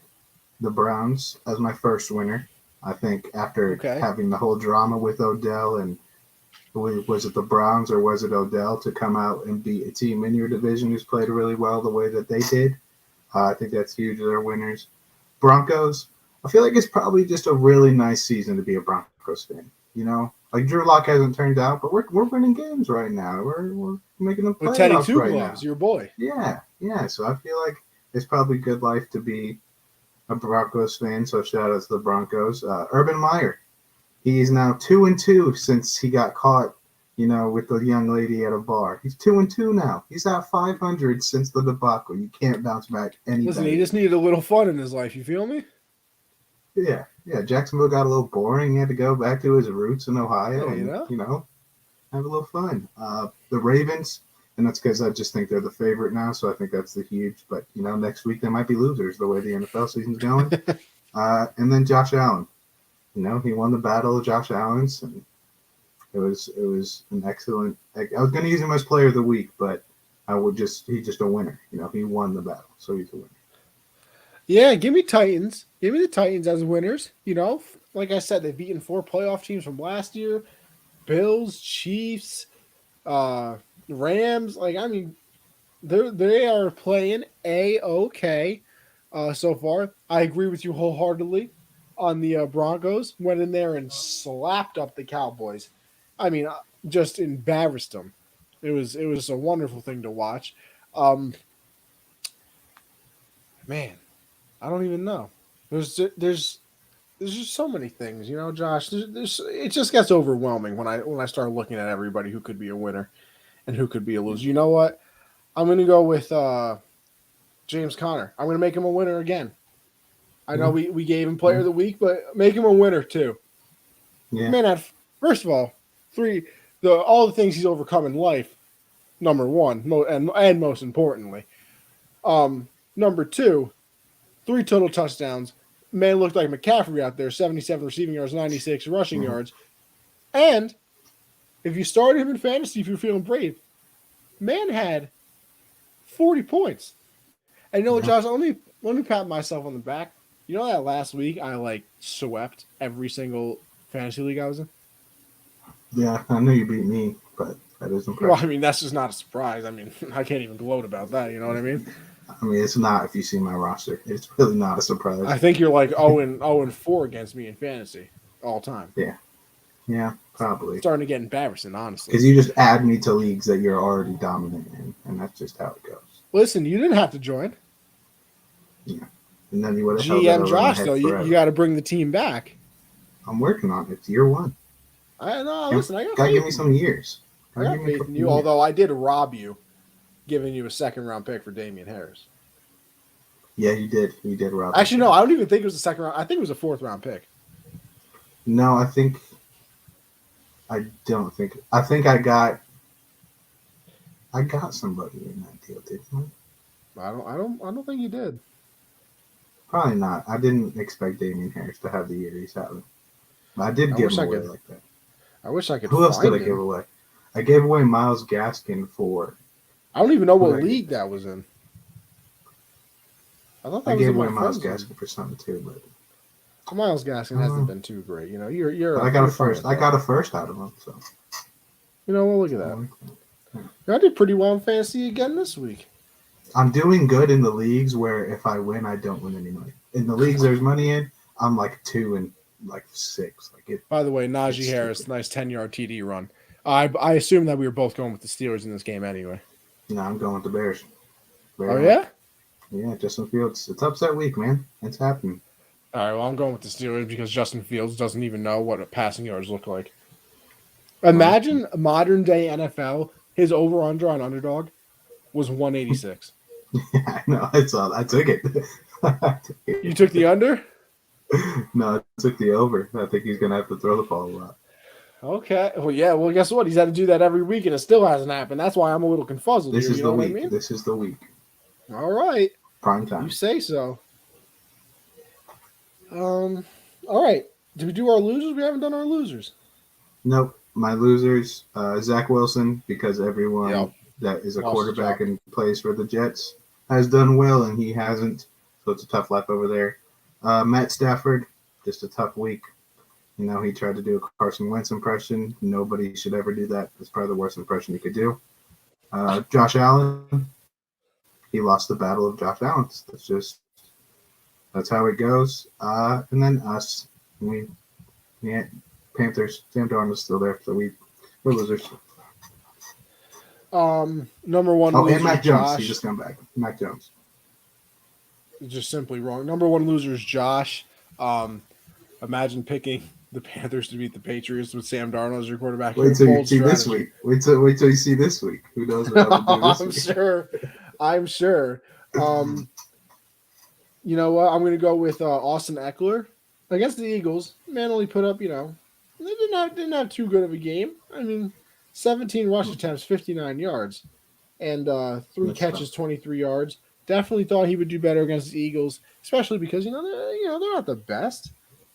the Browns as my first winner. I think after Okay. having the whole drama with Odell and was it the Browns or was it Odell to come out and beat a team in your division who's played really well the way that they did? I think that's huge. They're winners. Broncos, I feel like it's probably just a really nice season to be a Broncos fan. You know, like Drew Lock hasn't turned out, but we're winning games right now. We're making the With Teddy playoffs Two right now. Gloves, your boy. Yeah, yeah. So I feel like it's probably good life to be a Broncos fan. So shout out to the Broncos. Urban Meyer, he is now 2-2 since he got caught, with the young lady at a bar. He's 2-2 now. He's at 500 since the debacle. You can't bounce back any Listen, better. he just needed a little fun in his life. You feel me? Yeah, yeah. Jacksonville got a little boring. He had to go back to his roots in Ohio Yeah, and have a little fun. The Ravens, and that's because I just think they're the favorite now. So I think that's the huge. But next week they might be losers the way the NFL season's going. And then Josh Allen. He won the battle of Josh Allen's, and it was an excellent. I was going to use him as player of the week, but he's just a winner. He won the battle, so he's a winner. Yeah, give me Titans. Give me the Titans as winners. Like I said, they've beaten 4 playoff teams from last year: Bills, Chiefs, Rams. They are playing a-okay so far. I agree with you wholeheartedly on the Broncos. Went in there and slapped up the Cowboys. Just embarrassed them. It was a wonderful thing to watch. Man, I don't even know. There's just so many things, Josh. It just gets overwhelming when I start looking at everybody who could be a winner and who could be a loser. You know what? I'm gonna go with James Conner. I'm gonna make him a winner again. I know we gave him player of the week, but make him a winner too. Yeah. Man, first of all, all the things he's overcome in life. Number one, and most importantly, number 2, 3 total touchdowns. Man looked like McCaffrey out there, 77 receiving yards, 96 rushing yards. And if you started him in fantasy, if you're feeling brave, man had 40 points. And you know what, Josh? Let me pat myself on the back. You know that last week I swept every single fantasy league I was in? Yeah, I know you beat me, but that is impressive. Well, that's just not a surprise. I can't even gloat about that. You know what I mean? It's not if you see my roster. It's really not a surprise. I think you're like 0-4 against me in fantasy all time. Yeah, probably. It's starting to get embarrassing, honestly. Because you just add me to leagues that you're already dominant in, and that's just how it goes. Listen, you didn't have to join. Yeah. And then you would have GM Josh, though, you got to bring the team back. I'm working on it. It's year 1. I know. Listen, I got gotta give me some years. I got faith in you, although I did rob you, giving you a 2nd-round pick for Damian Harris. Yeah, you did. You did rob. Actually, no, I don't even think it was a 2nd round. I think it was a 4th-round pick. No, I got somebody in that deal, didn't I? I don't think you did. Probably not. I didn't expect Damian Harris to have the year he's having. But I did give him away like that. I wish I could. Who else did I give away? I gave away Myles Gaskin for. I don't even know what league that was in. I gave away Myles Gaskin for something too, but Myles Gaskin hasn't been too great. You're. I got a first. I got a first out of him. So. Well, look at that. I did pretty well in fantasy again this week. I'm doing good in the leagues where if I win, I don't win any money. In the leagues there's money in, I'm 2 and 6. By the way, Najee Harris, nice 10-yard TD run. I assume that we were both going with the Steelers in this game anyway. No, I'm going with the Bears. Oh, yeah? Yeah, Justin Fields. It's upset week, man. It's happening. All right, well, I'm going with the Steelers because Justin Fields doesn't even know what passing yards look like. Imagine modern-day NFL, his over-under on Underdog was 186. Yeah, I know. I took it. You took the under? No, I took the over. I think he's going to have to throw the ball a lot. Okay. Well, yeah. Well, guess what? He's had to do that every week, and it still hasn't happened. That's why I'm a little confuzzled. This is the week. I mean? This is the week. All right. Prime time. You say so. All right. Did we do our losers? We haven't done our losers. Nope. My losers, Zach Wilson, because everyone Yep. that is a Lost his quarterback job. and plays for the Jets has done well, and he hasn't. So it's a tough life over there. Matt Stafford, just a tough week. You know, he tried to do a Carson Wentz impression. Nobody should ever do that. That's probably the worst impression he could do. Josh Allen, he lost the battle of Josh Allen. That's how it goes. And then us, we yeah, Panthers. Sam Darnold's still there, so we're losers. Number one Oh, and loser, Mac Jones. He Josh. just come back. Mac Jones. Just simply wrong. Number one loser is Josh. Imagine picking the Panthers to beat the Patriots with Sam Darnold as your quarterback. Wait Your till you bold see this strategy. week. Wait till you see this week. Who knows what I would do this I'm week? sure. I'm sure. You know what? I'm going to go with Austin Eckler against the Eagles. Man only put up, they didn't have too good of a game. I mean, 17 rush attempts, 59 yards, and three That's tough. catches, 23 yards. Definitely thought he would do better against the Eagles, especially because they're not the best.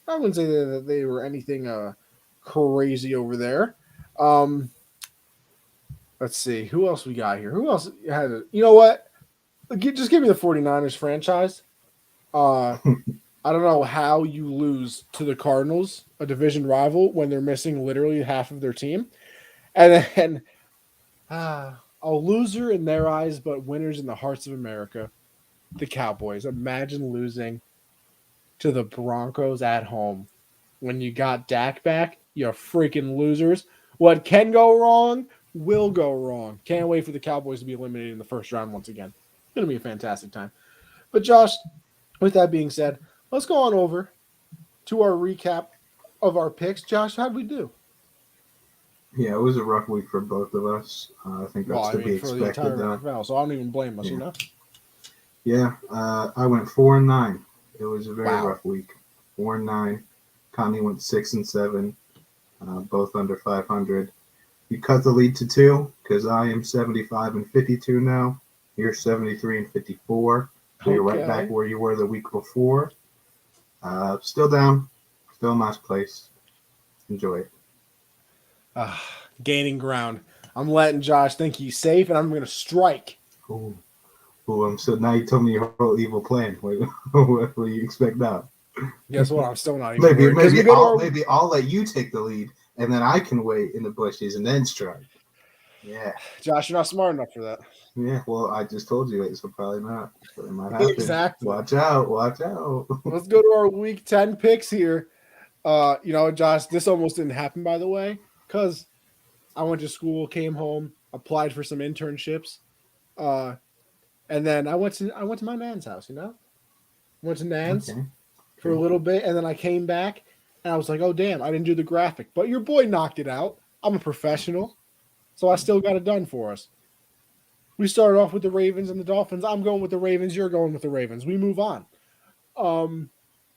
I wouldn't say that they were anything crazy over there. Um, let's see who else we got here. Who else had it? You know what? Just give me the 49ers franchise. I don't know how you lose to the Cardinals, a division rival, when they're missing literally half of their team. And then a loser in their eyes, but winners in the hearts of America, the Cowboys. Imagine losing to the Broncos at home when you got Dak back. You're freaking losers. What can go wrong will go wrong. Can't wait for the Cowboys to be eliminated in the first round once again. It's going to be a fantastic time. But Josh, with that being said, let's go on over to our recap of our picks. Josh, how'd we do? Yeah, it was a rough week for both of us. I think Well, that's I to be mean, for the expected, entire though. NFL, so I don't even blame us, Yeah. Yeah, I went 4-9. It was a very Wow. rough week. 4-9. Connie went 6-7, both under 500. You cut the lead to 2 because I am 75-52 now. You're 73-54. So you're right back Okay. where you were the week before. Still down. Still a nice place. Enjoy it. Uh, Gaining ground. I'm letting Josh think he's safe, and I'm going to strike. Ooh. Ooh, so now you told me your whole evil plan. What do you expect now? Guess what? I'm still not even Maybe worried. Because we maybe go to I'll our maybe I'll let you take the lead, and then I can wait in the bushes and then strike. Yeah, Josh, you're not smart enough for that. yeah. Well, I just told you it, so probably not. But it might happen. Exactly. Watch out! Watch out! Let's go to our week 10 picks here. Josh, this almost didn't happen, by the way, because I went to school, came home, applied for some internships, uh, and then I went to my nan's house. Went to Nan's Okay. for a little bit, and then I came back, and I was like, oh damn, I didn't do the graphic, but your boy knocked it out. I'm a professional, so I still got it done for us. We started off with the Ravens and the Dolphins. I'm going with the Ravens. You're going with the Ravens. We move on. Um,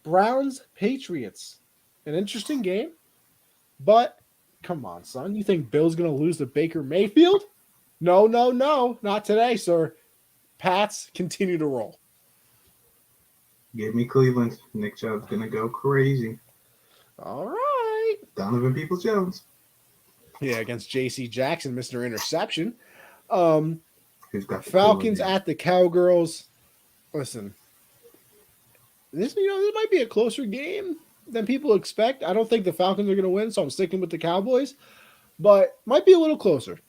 Browns Patriots, an interesting game, but come on, son. You think Bill's going to lose to Baker Mayfield? No, no, no, not today, sir. Pats continue to roll. Give me Cleveland. Nick Chubb's gonna go crazy. All right. Donovan Peoples-Jones, Yeah, against J.C. Jackson, Mr. Interception. Um, who's got the cooler Falcons name. at the Cowgirls. Listen, this might be a closer game than people expect. I don't think the Falcons are going to win, so I'm sticking with the Cowboys, but might be a little closer.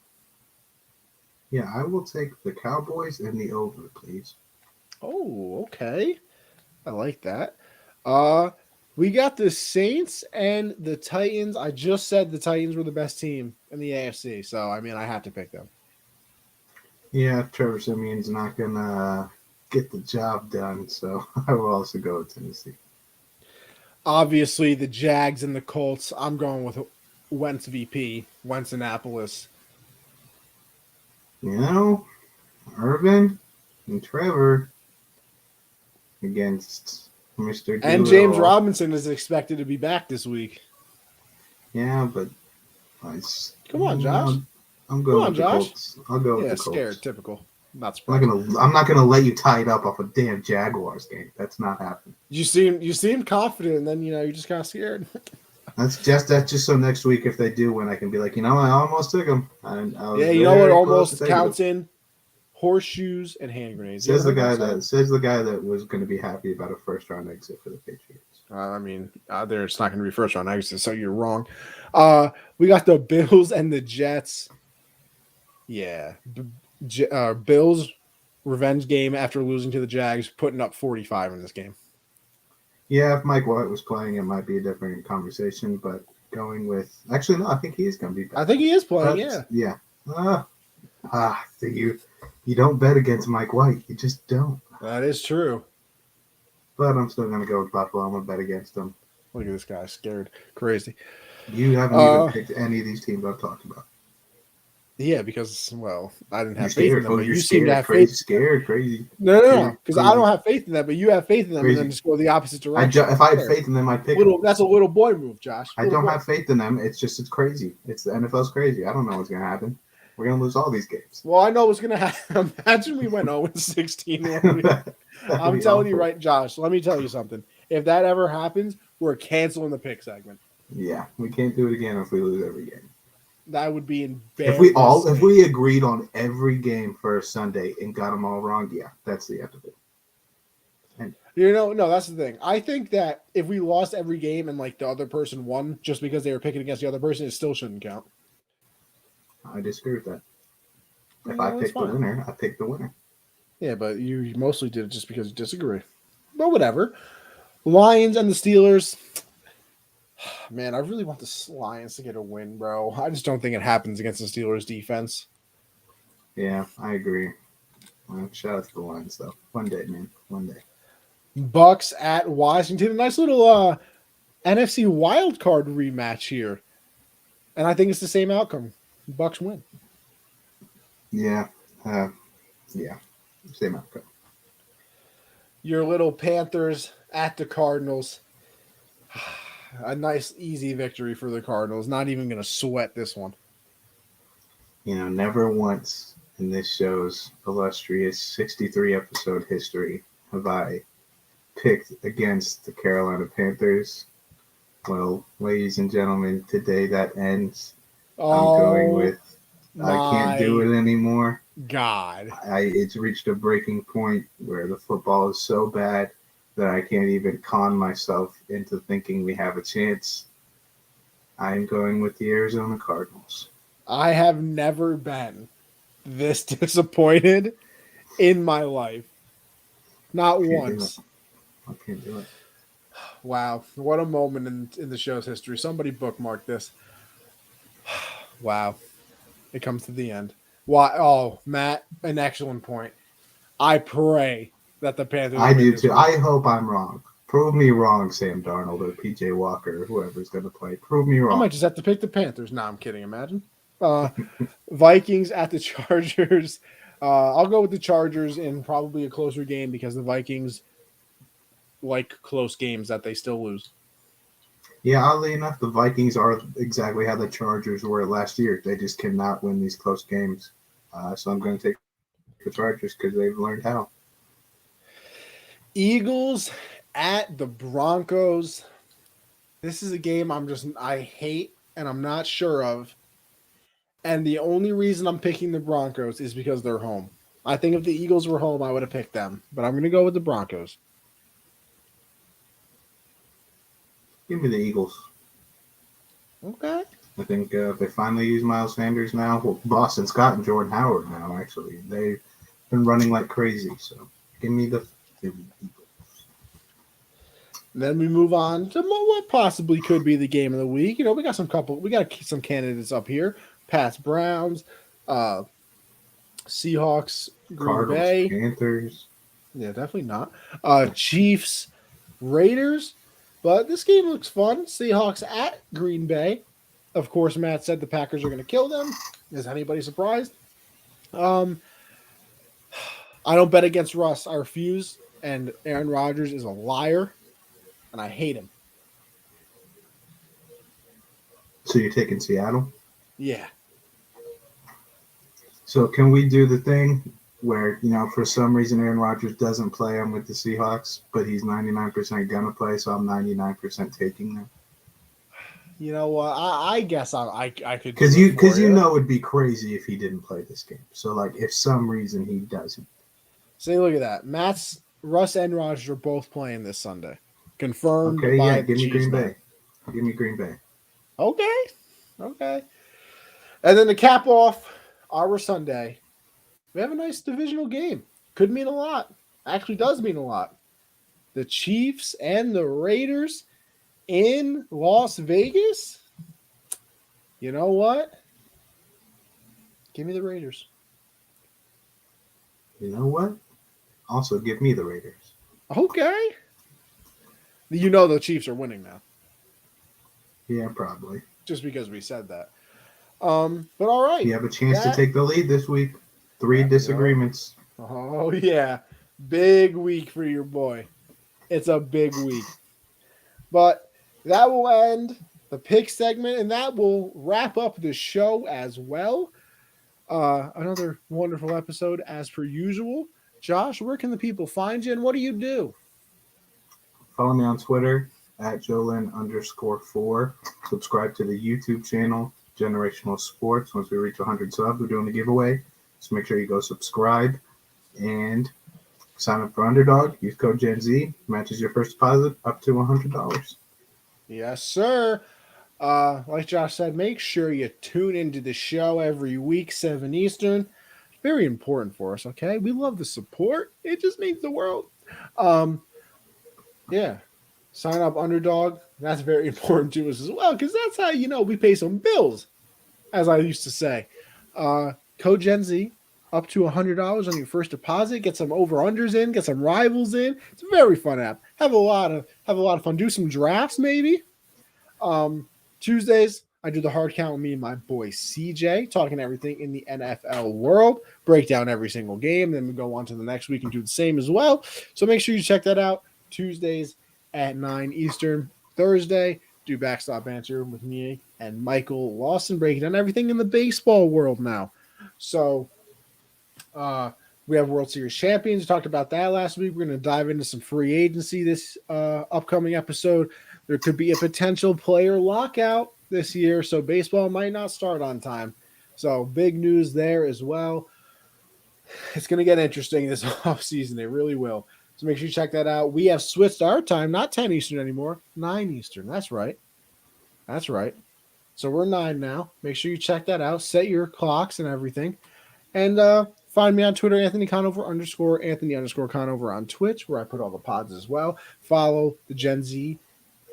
Yeah, I will take the Cowboys and the over, please. Oh, okay. I like that. Uh we got the Saints and the Titans. I just said the Titans were the best team in the AFC, so I mean I have to pick them. Yeah, Trevor Simeon's not gonna get the job done, so I will also go with Tennessee. Obviously, the Jags and the Colts. I'm going with Wentz VP, Wentz Annapolis. You know, Irvin and Trevor against Mr. And James Do-It-All. Robinson is expected to be back this week. Yeah, but Come on, Josh. I'm Come going on, with the Josh. Colts. I'll go with Yeah, the Colts. scared. Typical. Not I'm surprised. not gonna let you tie it up off a damn Jaguars game. That's not happening. You seem confident, and then you just kind of scared. That's just so next week if they do win, I can be like, I almost took them. I was Yeah, you know what very close to almost taking them. counts in? Horseshoes and hand grenades. You ever Says the heard guy that that was going to be happy about a first round exit for the Patriots. I mean, there's not going to be first round exits, so you're wrong. We got the Bills and the Jets. Yeah, Bills revenge game after losing to the Jags, putting up 45 in this game. Yeah, if Mike White was playing, it might be a different conversation. But going with actually no, I think he is going to be I back. think he is playing. But, Yeah. So you don't bet against Mike White. You just don't. That is true. But I'm still going to go with Buffalo. I'm going to bet against them. Look at this guy, scared, crazy. You haven't even picked any of these teams I've talked about. Yeah, because I didn't have You're faith scared. in them, but You're you seem to have crazy, faith. scared, crazy. No, because I don't have faith in them, but you have faith in them, Crazy. and then just go the opposite direction. If I had faith in them, I'd pick them. That's a little boy move, Josh. I don't have faith in them. It's crazy. It's the NFL's crazy. I don't know what's going to happen. We're going to lose all these games. Well, I know what's going to happen. Imagine we went 0-16. I'm telling you right, Josh, let me tell you something. If that ever happens, we're canceling the pick segment. Yeah, we can't do it again if we lose every game. That would be embarrassing. If we agreed on every game for Sunday and got them all wrong, yeah, that's the end of it. And no, that's the thing. I think that if we lost every game and like the other person won just because they were picking against the other person, it still shouldn't count. I disagree with that. If I pick the winner, I pick the winner. Yeah, but you mostly did it just because you disagree. But whatever. Lions and the Steelers. Man, I really want the Lions to get a win, bro. I just don't think it happens against the Steelers defense. Yeah, I agree. Well, shout out to the Lions, though. One day, man. One day. Bucks at Washington. A nice little NFC wildcard rematch here. And I think it's the same outcome. Bucks win. Yeah. Same outcome. Your little Panthers at the Cardinals. A nice, easy victory for the Cardinals. Not even going to sweat this one. Never once in this show's illustrious 63-episode history have I picked against the Carolina Panthers. Well, ladies and gentlemen, today that ends. I'm going with I can't do it anymore. God. It's reached a breaking point where the football is so bad that I can't even con myself into thinking we have a chance. I'm going with the Arizona Cardinals. I have never been this disappointed in my life. Not once. I can't do it. Wow. What a moment in the show's history. Somebody bookmark this. Wow. It comes to the end. Why? Oh, Matt, an excellent point. I pray that the Panthers. I do too. I hope I'm wrong. Prove me wrong, Sam Darnold or PJ Walker or whoever's going to play. Prove me wrong. I might just have to pick the Panthers. No, I'm kidding. Imagine. Vikings at the Chargers. I'll go with the Chargers in probably a closer game because the Vikings like close games that they still lose. Yeah, oddly enough, the Vikings are exactly how the Chargers were last year. They just cannot win these close games. So I'm going to take the Chargers because they've learned how. Eagles at the Broncos. This is a game I hate and I'm not sure of. And the only reason I'm picking the Broncos is because they're home. I think if the Eagles were home, I would have picked them. But I'm going to go with the Broncos. Give me the Eagles. Okay. I think if they finally use Miles Sanders now, well, Boston Scott and Jordan Howard now, actually. They've been running like crazy. So give me the Eagles. Then we move on to what possibly could be the game of the week. We got some candidates up here. Pats, Browns, Seahawks, Green Cardinals, Bay. Panthers. Yeah, definitely not. Chiefs, Raiders. But this game looks fun. Seahawks at Green Bay. Of course, Matt said the Packers are going to kill them. Is anybody surprised? I don't bet against Russ. I refuse. And Aaron Rodgers is a liar. And I hate him. So you're taking Seattle? Yeah. So can we do the thing where, for some reason Aaron Rodgers doesn't play him with the Seahawks, but he's 99% going to play, so I'm 99% taking them? You know what? I guess I could do Because it for you you. know it'd be crazy if he didn't play this game. So like, if some reason he doesn't, See, look at that. Russ and Rogers are both playing this Sunday, confirmed okay, yeah, by the give me Cheese Green Man. Bay. Give me Green Bay. Okay, okay. And then to cap off our Sunday, we have a nice divisional game. Could mean a lot. Actually, does mean a lot. The Chiefs and the Raiders in Las Vegas. You know what? Give me the Raiders. You know what? Also, give me the Raiders. Okay. You know the Chiefs are winning now, Yeah, probably. just because we said that. But all right. You have a chance to take the lead this week. 3 disagreements. Oh yeah, big week for your boy. It's a big week. But that will end the pick segment, and that will wrap up the show as well. Another wonderful episode as per usual. Josh, where can the people find you, and what do you do? Follow me on Twitter at Jolin_4. Subscribe to the YouTube channel, Generational Sports. Once we reach 100 subs, we're doing a giveaway. So make sure you go subscribe and sign up for Underdog. Use code Gen Z. Matches your first deposit up to $100. Yes, sir. Like Josh said, make sure you tune into the show every week, 7 Eastern. Very important for us, okay? We love the support. It just means the world. Yeah. Sign up Underdog. That's very important to us as well, because that's how we pay some bills, as I used to say. Code Gen Z, up to $100 on your first deposit. Get some over-unders in, get some rivals in. It's a very fun app. Have a lot of fun. Do some drafts maybe. Tuesdays, I do the hard count with me and my boy CJ, talking everything in the NFL world, break down every single game, then we go on to the next week and do the same as well. So make sure you check that out. Tuesdays at 9 Eastern. Thursday, do Backstop Answer with me and Michael Lawson, breaking down everything in the baseball world now. So we have World Series champions. We talked about that last week. We're going to dive into some free agency this upcoming episode. There could be a potential player lockout this year, so baseball might not start on time. So big news there as well. It's going to get interesting this offseason. It really will. So make sure you check that out. We have switched our time, not 10 Eastern anymore, 9 Eastern. That's right. That's right. So we're 9 now. Make sure you check that out. Set your clocks and everything. And find me on Twitter, Anthony_Conover on Twitch, where I put all the pods as well. Follow the Gen Z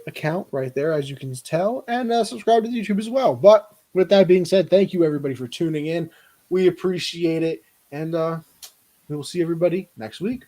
account right there, as you can tell, and subscribe to YouTube as well. But with that being said, thank you everybody for tuning in. We appreciate it, and we will see everybody next week.